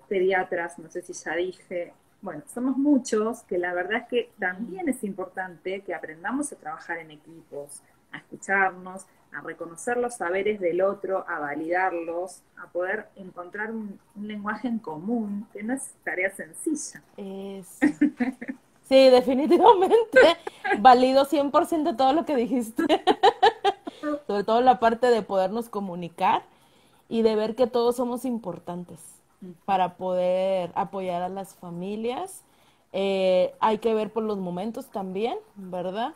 pediatras, no sé si ya dije. Bueno, somos muchos que la verdad es que también es importante que aprendamos a trabajar en equipos, a escucharnos, a reconocer los saberes del otro, a validarlos, a poder encontrar un lenguaje en común, que no es tarea sencilla. Eso. Sí, definitivamente. Valido 100% todo lo que dijiste. Sobre todo la parte de podernos comunicar y de ver que todos somos importantes para poder apoyar a las familias. Hay que ver por los momentos también, ¿verdad?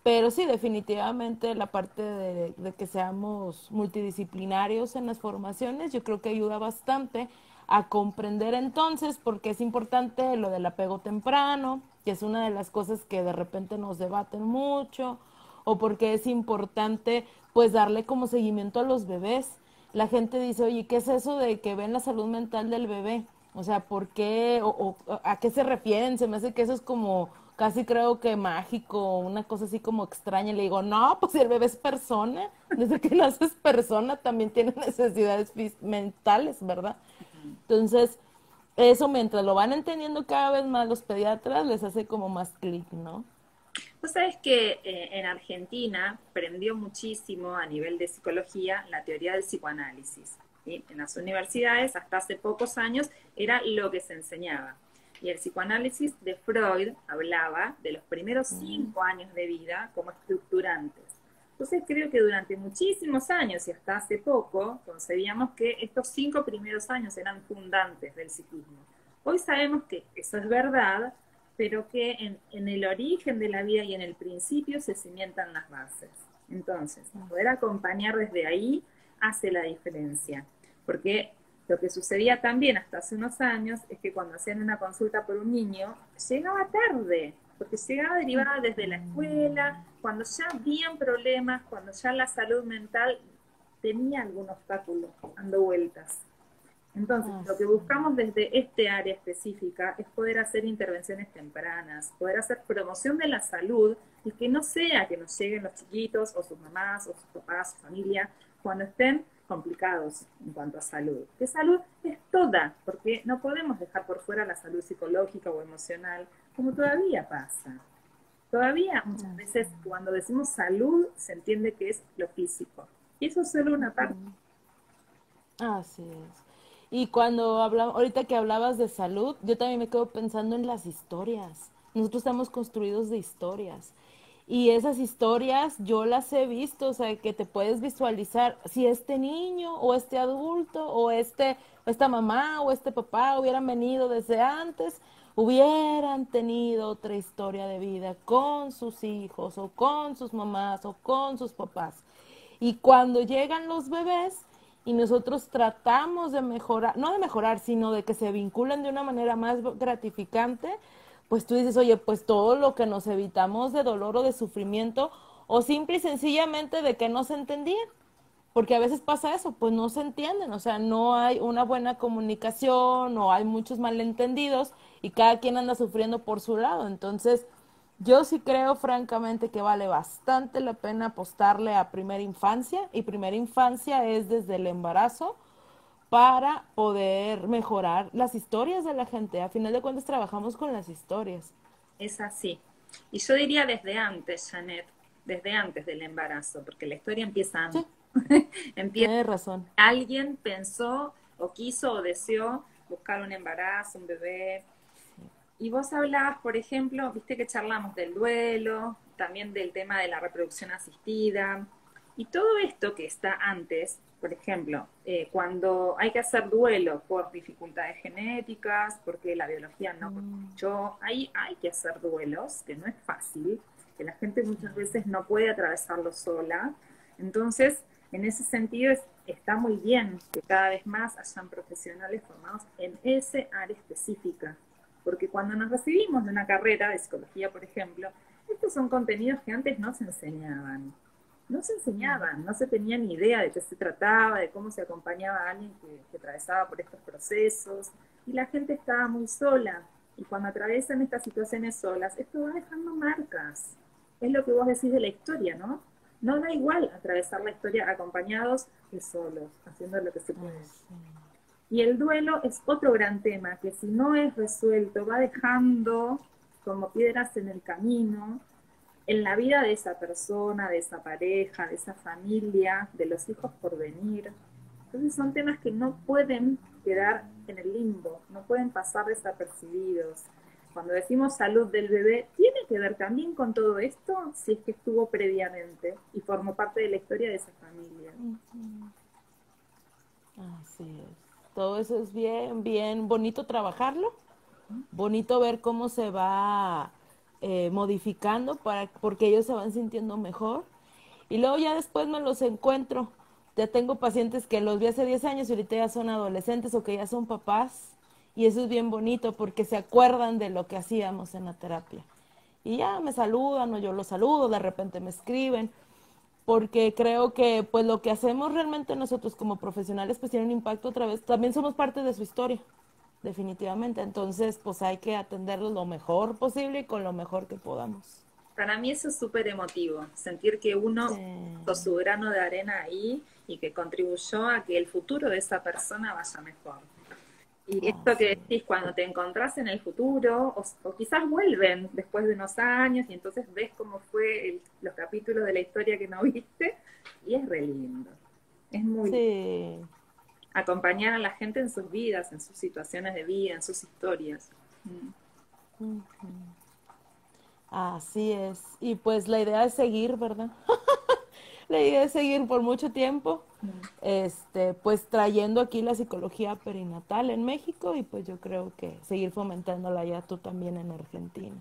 Pero sí, definitivamente la parte de que seamos multidisciplinarios en las formaciones, yo creo que ayuda bastante a comprender entonces por qué es importante lo del apego temprano, que es una de las cosas que de repente nos debaten mucho, o porque es importante pues darle como seguimiento a los bebés. La gente dice, oye, ¿qué es eso de que ven la salud mental del bebé? O sea, ¿por qué? O ¿a qué se refieren? Se me hace que eso es como casi creo que mágico, una cosa así como extraña. Le digo, no, pues si el bebé es persona, desde que naces persona también tiene necesidades mentales, ¿verdad? Entonces, eso mientras lo van entendiendo cada vez más los pediatras, les hace como más clic, ¿no? Vos sabés que en Argentina prendió muchísimo a nivel de psicología la teoría del psicoanálisis. ¿sí? En las universidades, hasta hace pocos años, era lo que se enseñaba. Y el psicoanálisis de Freud hablaba de los primeros 5 años de vida como estructurantes. Entonces creo que durante muchísimos años y hasta hace poco concebíamos que estos 5 primeros años eran fundantes del psiquismo. Hoy sabemos que eso es verdad, pero que en el origen de la vida y en el principio se cimientan las bases. Entonces, poder acompañar desde ahí hace la diferencia, porque lo que sucedía también hasta hace unos años es que cuando hacían una consulta por un niño, llegaba tarde, porque llegaba derivada desde la escuela, cuando ya habían problemas, cuando ya la salud mental tenía algún obstáculo dando vueltas. Entonces, lo que buscamos desde este área específica es poder hacer intervenciones tempranas, poder hacer promoción de la salud y que no sea que nos lleguen los chiquitos o sus mamás o sus papás, su familia, cuando estén complicados en cuanto a salud. Que salud es toda, porque no podemos dejar por fuera la salud psicológica o emocional, como todavía pasa. Todavía muchas veces cuando decimos salud se entiende que es lo físico. Y eso es solo una parte. Así es. Y cuando hablamos, ahorita que hablabas de salud, yo también me quedo pensando en las historias. Nosotros estamos construidos de historias. Y esas historias yo las he visto, o sea, que te puedes visualizar si este niño o este adulto o esta mamá o este papá hubieran venido desde antes, hubieran tenido otra historia de vida con sus hijos o con sus mamás o con sus papás. Y cuando llegan los bebés y nosotros tratamos de mejorar, no de mejorar, sino de que se vinculen de una manera más gratificante, pues tú dices, oye, pues todo lo que nos evitamos de dolor o de sufrimiento, o simple y sencillamente de que no se entendían. Porque a veces pasa eso, pues no se entienden, o sea, no hay una buena comunicación o hay muchos malentendidos y cada quien anda sufriendo por su lado. Entonces, yo sí creo francamente que vale bastante la pena apostarle a primera infancia y primera infancia es desde el embarazo para poder mejorar las historias de la gente. A final de cuentas trabajamos con las historias. Es así. Y yo diría desde antes, Janet, desde antes del embarazo, porque la historia empieza antes. Sí, Empieza, tienes razón. alguien pensó o quiso o deseó buscar un embarazo, un bebé. Y vos hablabas, por ejemplo, viste que charlamos del duelo, también del tema de la reproducción asistida, y todo esto que está antes, por ejemplo, cuando hay que hacer duelo por dificultades genéticas, porque la biología no yo, hay que hacer duelos, que no es fácil, que la gente muchas veces no puede atravesarlo sola. Entonces, en ese sentido, está muy bien que cada vez más hayan profesionales formados en ese área específica. Porque cuando nos recibimos de una carrera de psicología, por ejemplo, estos son contenidos que antes no se enseñaban. No se enseñaban, no se tenía ni idea de qué se trataba, de cómo se acompañaba a alguien que atravesaba por estos procesos. Y la gente estaba muy sola. Y cuando atraviesan estas situaciones solas, esto va dejando marcas. Es lo que vos decís de la historia, ¿no? No da igual atravesar la historia acompañados que solos, haciendo lo que se puede. Y el duelo es otro gran tema que si no es resuelto va dejando como piedras en el camino en la vida de esa persona, de esa pareja, de esa familia, de los hijos por venir. Entonces son temas que no pueden quedar en el limbo, no pueden pasar desapercibidos. Cuando decimos salud del bebé, tiene que ver también con todo esto, si es que estuvo previamente y formó parte de la historia de esa familia. Así es. Todo eso es bien, bien bonito trabajarlo, bonito ver cómo se va modificando porque ellos se van sintiendo mejor. Y luego ya después me los encuentro. Ya tengo pacientes que los vi hace 10 años y ahorita ya son adolescentes o que ya son papás. Y eso es bien bonito porque se acuerdan de lo que hacíamos en la terapia. Y ya me saludan o yo los saludo, de repente me escriben porque creo que pues lo que hacemos realmente nosotros como profesionales pues tiene un impacto otra vez, también somos parte de su historia, definitivamente, entonces pues hay que atenderlo lo mejor posible y con lo mejor que podamos. Para mí eso es súper emotivo, sentir que uno puso Sí, su grano de arena ahí y que contribuyó a que el futuro de esa persona vaya mejor. Y esto que así decís, cuando te encontrás en el futuro, o quizás vuelven después de unos años y entonces ves cómo fue los capítulos de la historia que no viste, y es re lindo. Es muy lindo. sí, acompañar a la gente en sus vidas, en sus situaciones de vida, en sus historias. Así es. Y pues la idea es seguir, ¿verdad? La idea es seguir por mucho tiempo, pues trayendo aquí la psicología perinatal en México y pues yo creo que seguir fomentándola ya tú también en Argentina.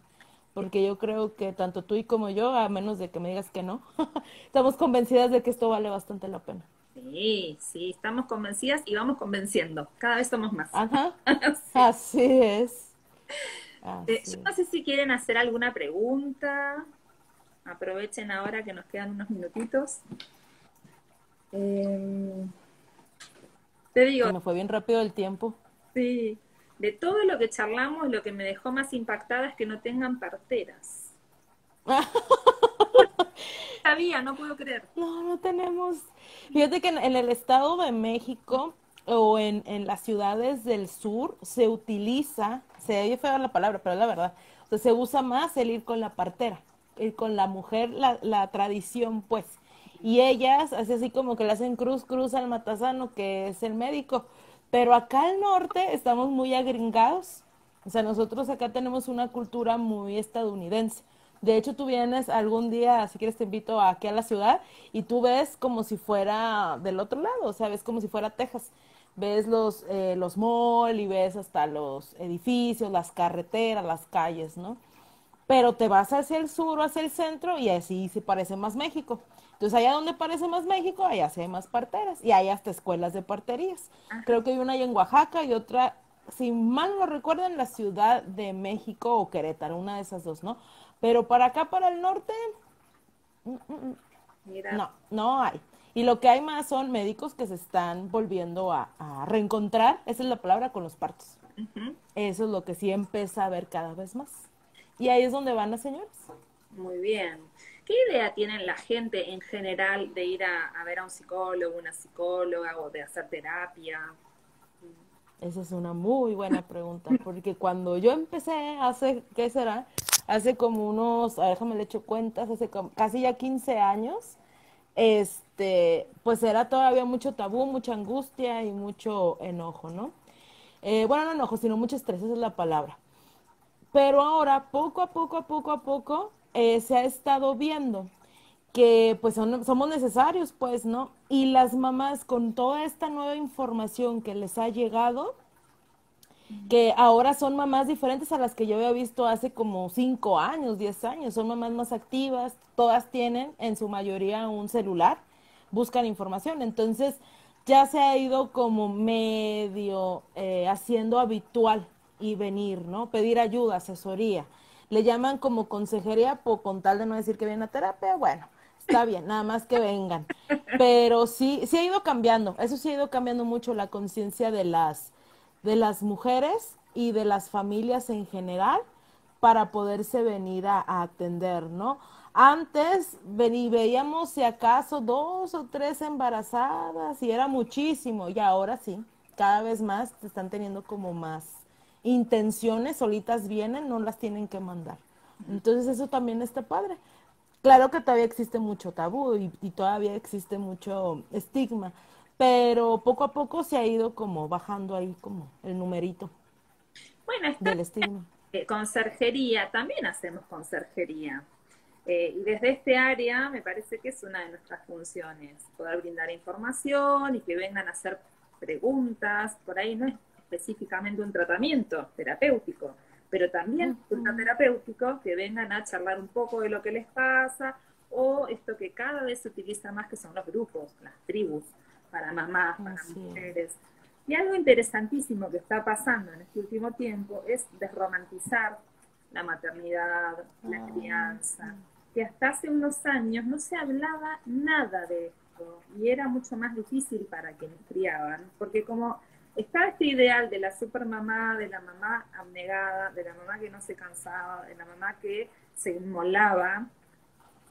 Porque yo creo que tanto tú y como yo, a menos de que me digas que no, estamos convencidas de que esto vale bastante la pena. Sí, sí, estamos convencidas y vamos convenciendo. Cada vez somos más. Ajá, Sí. así es, así Yo no sé es. si quieren hacer alguna pregunta. Aprovechen ahora que nos quedan unos minutitos. Eh, te digo, Se me fue bien rápido el tiempo. sí, de todo lo que charlamos, lo que me dejó más impactada es que no tengan parteras. Sabía, no puedo creer. No, no tenemos. Fíjate que en el Estado de México o en las ciudades del sur se utiliza, se oye fea la palabra, pero es la verdad, o sea, se usa más el ir con la partera, ir con la mujer, la tradición, pues. Y ellas, así como que le hacen cruz al matasano, que es el médico. Pero acá al norte estamos muy agringados. O sea, nosotros acá tenemos una cultura muy estadounidense. De hecho, tú vienes algún día, si quieres te invito aquí a la ciudad y tú ves como si fuera del otro lado, o sea, ves como si fuera Texas. Ves los malls y ves hasta los edificios, las carreteras, las calles, ¿no? Pero te vas hacia el sur o hacia el centro y así se parece más México. Entonces, allá donde parece más México, allá sí hay más parteras y hay hasta escuelas de parterías. Ajá. Creo que hay una ahí en Oaxaca y otra, si mal no recuerdo, en la Ciudad de México o Querétaro, una de esas dos, ¿no? Pero para acá, para el norte, Mira, no, no hay. Y lo que hay más son médicos que se están volviendo a reencontrar, esa es la palabra, con los partos. ujú, Eso es lo que sí empieza a ver cada vez más. Y ahí es donde van las señoras. muy bien. ¿Qué idea tienen la gente en general de ir a ver a un psicólogo, una psicóloga o de hacer terapia? Esa es una muy buena pregunta, porque cuando yo empecé hace, ¿qué será? Hace como unos, a ver, déjame le echo cuentas, hace casi ya 15 años, pues era todavía mucho tabú, mucha angustia y mucho enojo, ¿no? Bueno, no enojo, sino mucho estrés, esa es la palabra. Pero ahora, poco a poco, se ha estado viendo que pues somos necesarios, pues, ¿no? Y las mamás con toda esta nueva información que les ha llegado, que ahora son mamás diferentes a las que yo había visto hace como 5 años, 10 años, son mamás más activas, todas tienen en su mayoría un celular, buscan información, entonces ya se ha ido como medio haciendo habitual y venir, ¿no? Pedir ayuda, asesoría. Le llaman como consejería con tal de no decir que vienen a terapia, bueno, está bien, nada más que vengan. Pero sí, sí ha ido cambiando, eso sí ha ido cambiando mucho la conciencia de las mujeres y de las familias en general para poderse venir a atender, ¿no? Antes veíamos si acaso 2 o 3 embarazadas y era muchísimo y ahora sí, cada vez más están teniendo como más intenciones, solitas vienen, no las tienen que mandar. Entonces eso también está padre. Claro que todavía existe mucho tabú y todavía existe mucho estigma, pero poco a poco se ha ido como bajando ahí como el numerito Bueno, está del estigma. conserjería, también hacemos conserjería. Y desde este área me parece que es una de nuestras funciones, poder brindar información y que vengan a hacer preguntas. Por ahí no es específicamente un tratamiento terapéutico, pero también un terapéutico que vengan a charlar un poco de lo que les pasa o esto que cada vez se utiliza más, que son los grupos, las tribus, para mamás, para Así es. mujeres. Y algo interesantísimo que está pasando en este último tiempo es desromantizar la maternidad, la crianza, que hasta hace unos años no se hablaba nada de esto y era mucho más difícil para quienes criaban, porque como está este ideal de la supermamá, de la mamá abnegada, de la mamá que no se cansaba, de la mamá que se inmolaba,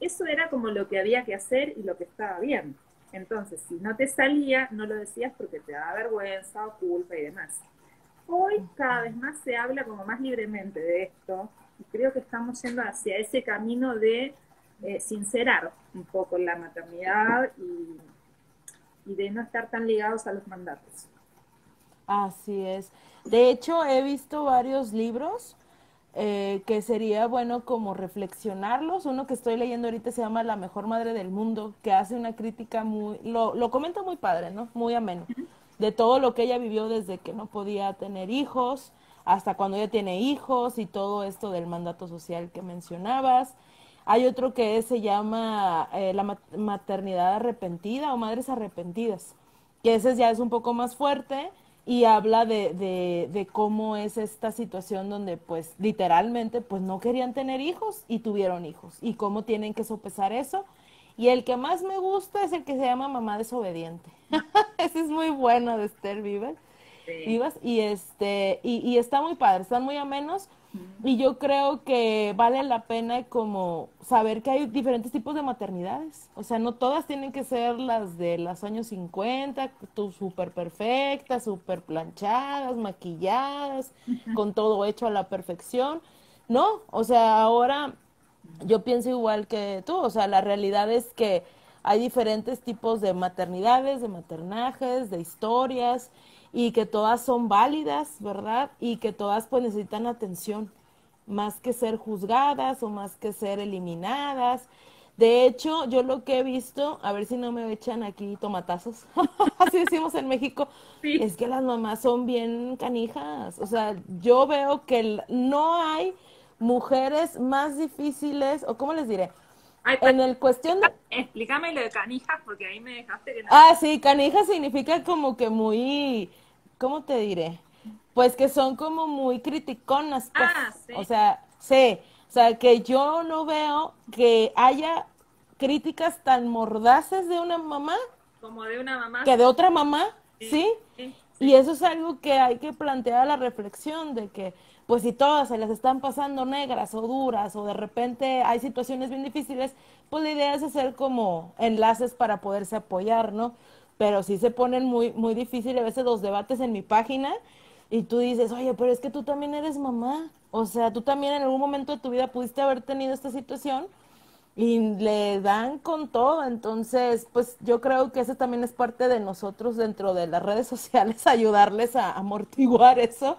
eso era como lo que había que hacer y lo que estaba bien. Entonces, si no te salía, no lo decías porque te daba vergüenza o culpa y demás. Hoy cada vez más se habla como más libremente de esto y creo que estamos yendo hacia ese camino de sincerar un poco la maternidad y de no estar tan ligados a los mandatos. Así es. De hecho, he visto varios libros que sería bueno como reflexionarlos. Uno que estoy leyendo ahorita se llama La mejor madre del mundo, que hace una crítica lo comenta muy padre, ¿no? Muy ameno, de todo lo que ella vivió desde que no podía tener hijos hasta cuando ella tiene hijos y todo esto del mandato social que mencionabas. Hay otro que se llama maternidad arrepentida o madres arrepentidas, que ese ya es un poco más fuerte y habla de cómo es esta situación donde pues literalmente pues no querían tener hijos y tuvieron hijos y cómo tienen que sopesar eso. Y el que más me gusta es el que se llama Mamá desobediente. Ese es muy bueno, de Esther Sí. Vivas, y está muy padre, están muy amenos. Mm. Y yo creo que vale la pena como saber que hay diferentes tipos de maternidades. O sea, no todas tienen que ser las de los años 50, súper perfectas, súper planchadas, maquilladas, con todo hecho a la perfección. No, o sea, ahora yo pienso igual que tú. O sea, la realidad es que hay diferentes tipos de maternidades, de maternajes, de historias, y que todas son válidas, ¿verdad? Y que todas pues necesitan atención, más que ser juzgadas o más que ser eliminadas. De hecho, yo lo que he visto, a ver si no me echan aquí tomatazos, así decimos en México, Sí. es que las mamás son bien canijas. O sea, yo veo que no hay mujeres más difíciles, o cómo les diré, Ay, en el cuestión de... explícame lo de canijas, porque ahí me dejaste que no. Ah, sí, canija significa como que muy, ¿cómo te diré? Pues que son como muy criticonas, pues. Ah, O sí, sea, sí, o sea, que yo no veo que haya críticas tan mordaces de una mamá como de una mamá. que de otra mamá, Sí, ¿sí? sí, Y sí. eso es algo que hay que plantear a la reflexión de que, pues si todas se las están pasando negras o duras o de repente hay situaciones bien difíciles, pues la idea es hacer como enlaces para poderse apoyar, ¿no? Pero sí se ponen muy, muy difíciles a veces los debates en mi página y tú dices, oye, pero es que tú también eres mamá. O sea, tú también en algún momento de tu vida pudiste haber tenido esta situación y le dan con todo. Entonces, pues yo creo que eso también es parte de nosotros dentro de las redes sociales, ayudarles a amortiguar eso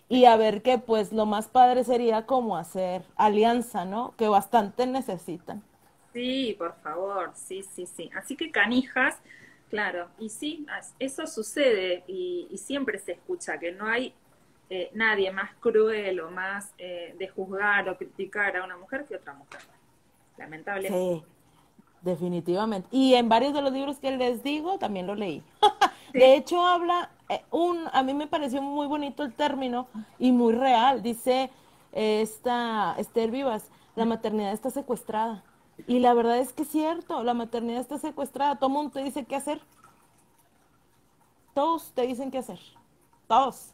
y a ver que pues lo más padre sería como hacer alianza, ¿no? Que bastante necesitan. Sí, por favor, sí, sí, sí. Así que canijas, claro, y sí, eso sucede y siempre se escucha que no hay nadie más cruel o más de juzgar o criticar a una mujer que otra mujer, lamentablemente. Sí, definitivamente. Y en varios de los libros que les digo, también lo leí. Sí. De hecho, habla, a mí me pareció muy bonito el término y muy real. Dice esta Esther Vivas, la maternidad está secuestrada. Y la verdad es que es cierto, la maternidad está secuestrada. Todo el mundo te dice qué hacer. Todos te dicen qué hacer. Todos.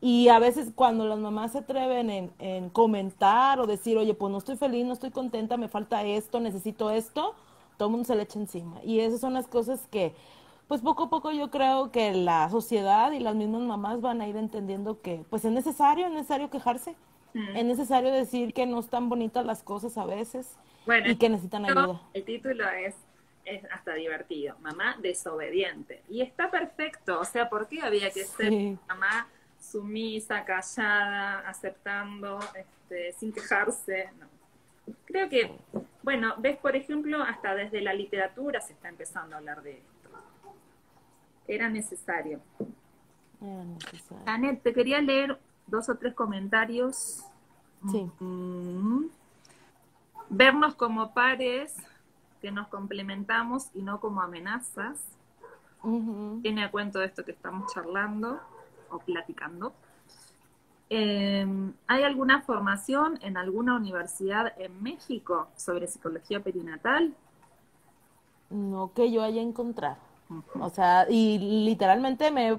Y a veces cuando las mamás se atreven en comentar o decir, oye, pues no estoy feliz, no estoy contenta, me falta esto, necesito esto, todo el mundo se le echa encima. Y esas son las cosas que, pues poco a poco yo creo que la sociedad y las mismas mamás van a ir entendiendo que, pues es necesario quejarse, Mm. es necesario decir que no están bonitas las cosas a veces Bueno, y que necesitan ayuda. el título es hasta divertido, mamá desobediente. Y está perfecto, o sea, ¿por qué había que ser Sí. mamá sumisa, callada, aceptando, sin quejarse? No. Creo que, bueno, ves, por ejemplo, hasta desde la literatura se está empezando a hablar de esto. Era necesario. Era necesario. Janet, te quería leer dos o tres comentarios. Sí. Mm. Vernos como pares que nos complementamos y no como amenazas. Ujú. Tiene a cuento de esto que estamos charlando o platicando. ¿Hay alguna formación en alguna universidad en México sobre psicología perinatal? No que yo haya encontrado. Ujú. O sea, y literalmente me he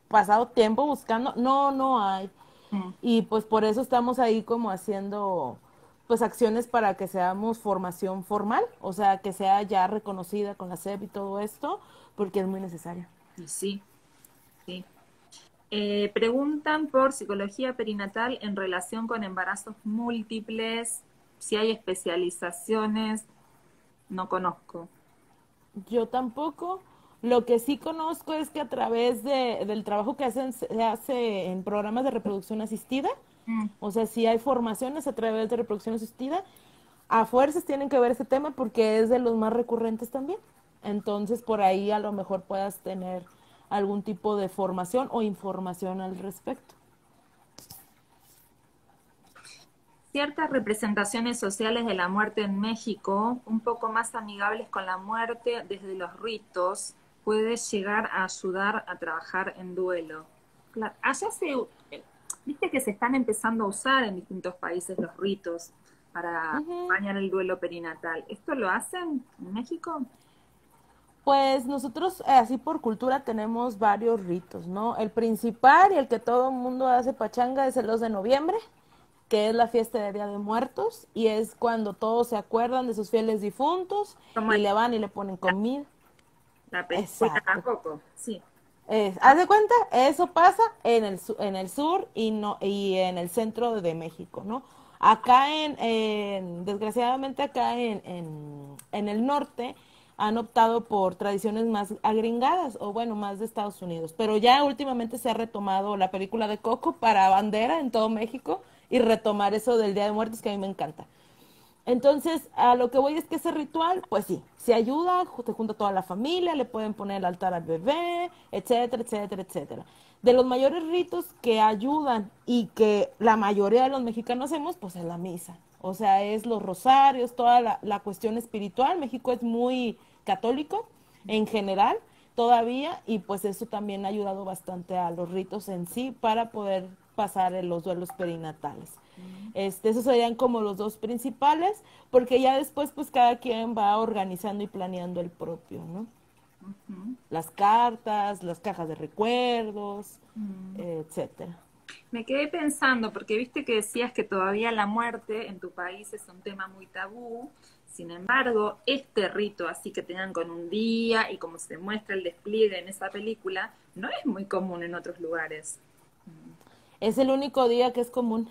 pasado tiempo buscando. No, no hay. Mm. Y pues por eso estamos ahí como haciendo pues acciones para que seamos formación formal, o sea, que sea ya reconocida con la SEP y todo esto, porque es muy necesario. Y sí, sí. Preguntan por psicología perinatal en relación con embarazos múltiples, si hay especializaciones, no conozco. Yo tampoco, Lo que sí conozco es que a través del trabajo que hacen, se hace en programas de reproducción asistida, Mm. o sea, sí hay formaciones a través de reproducción asistida, a fuerzas tienen que ver ese tema porque es de los más recurrentes también. Entonces, por ahí a lo mejor puedas tener algún tipo de formación o información al respecto. Ciertas representaciones sociales de la muerte en México, un poco más amigables con la muerte desde los ritos, puede llegar a ayudar a trabajar en duelo. Claro, viste que se están empezando a usar en distintos países los ritos para Ujú. acompañar el duelo perinatal. ¿Esto lo hacen en México? Pues nosotros, así por cultura, tenemos varios ritos, ¿no? El principal y el que todo el mundo hace pachanga es el 2 de noviembre, que es la fiesta de Día de Muertos, y es cuando todos se acuerdan de sus fieles difuntos Como y el- le van y le ponen la, comida. la película Exacto. Coco, sí. Haz de cuenta, eso pasa en el sur y, no, y en el centro de México, ¿no? Acá desgraciadamente acá en el norte han optado por tradiciones más agringadas o bueno, más de Estados Unidos, pero ya últimamente se ha retomado la película de Coco para bandera en todo México y retomar eso del Día de Muertos que a mí me encanta. Entonces, a lo que voy es que ese ritual, pues sí, se ayuda, se junta toda la familia, le pueden poner el altar al bebé, etcétera, etcétera, etcétera. De los mayores ritos que ayudan y que la mayoría de los mexicanos hacemos, pues es la misa. O sea, es los rosarios, toda la cuestión espiritual. México es muy católico en general todavía y pues eso también ha ayudado bastante a los ritos en sí para poder pasar en los duelos perinatales. Esos serían como los dos principales, porque ya después pues cada quien va organizando y planeando el propio, ¿no? Ujú. Las cartas, las cajas de recuerdos, Mm. etcétera. Me quedé pensando, porque viste que decías que todavía la muerte en tu país es un tema muy tabú. Sin embargo, este rito, así que tengan con un día y como se muestra el despliegue en esa película, no es muy común en otros lugares. Es el único día que es común.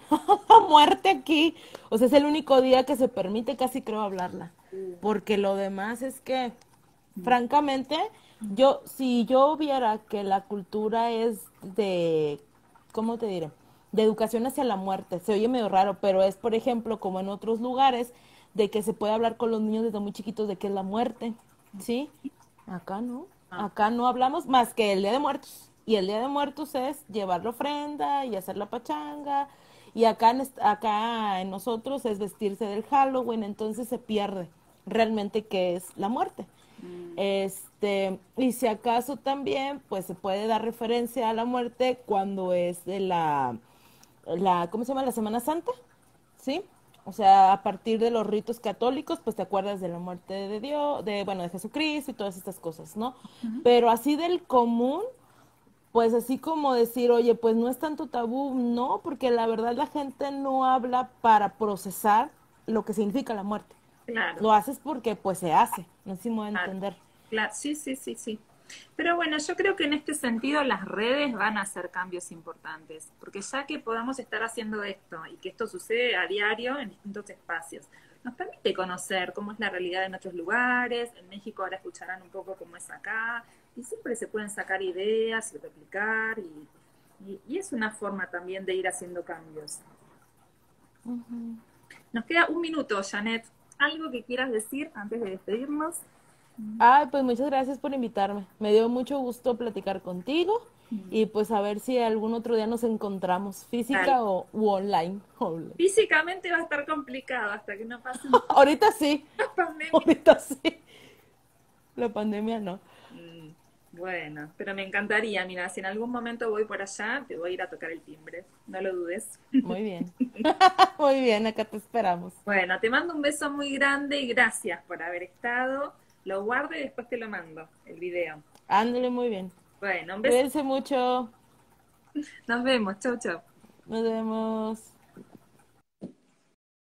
Muerte aquí. O sea, es el único día que se permite casi creo hablarla. Porque lo demás es que, francamente, si yo viera que la cultura es ¿cómo te diré? De educación hacia la muerte. Se oye medio raro, pero es, por ejemplo, como en otros lugares, de que se puede hablar con los niños desde muy chiquitos de qué es la muerte. ¿Sí? Acá no. Ah, Acá no hablamos más que el Día de Muertos. Y el Día de Muertos es llevar la ofrenda y hacer la pachanga. Y acá en nosotros es vestirse del Halloween, entonces se pierde realmente qué es la muerte. mm, Y si acaso también, pues se puede dar referencia a la muerte cuando es de ¿cómo se llama? La Semana Santa, ¿sí? O sea, a partir de los ritos católicos, pues te acuerdas de la muerte de Dios, bueno, de Jesucristo y todas estas cosas, ¿no? ujú. Pero así del común, pues así como decir, oye, pues no es tanto tabú, no, porque la verdad la gente no habla para procesar lo que significa la muerte. Claro, Lo haces porque pues se hace, no sé si me voy a claro, entender. claro, sí, sí, sí, sí. Pero bueno, yo creo que en este sentido las redes van a hacer cambios importantes, porque ya que podamos estar haciendo esto y que esto sucede a diario en distintos espacios, nos permite conocer cómo es la realidad en otros lugares, en México ahora escucharán un poco cómo es acá, y siempre se pueden sacar ideas y replicar, y es una forma también de ir haciendo cambios. Nos queda un minuto, Janet. ¿Algo que quieras decir antes de despedirnos? Ay, pues muchas gracias por invitarme. Me dio mucho gusto platicar contigo y pues a ver si algún otro día nos encontramos, Dale. física u online. Online. Físicamente va a estar complicado hasta que no pase Ahorita sí, la pandemia. ahorita sí. La pandemia no. Mm, bueno, pero me encantaría, mira, si en algún momento voy por allá, te voy a ir a tocar el timbre, no lo dudes. Muy bien. Muy bien, acá te esperamos. Bueno, te mando un beso muy grande y gracias por haber estado. Lo guardo y después te lo mando, el video. Ándale, muy bien. Bueno, un beso. Cuídense mucho. Nos vemos. Chau, chau. Nos vemos.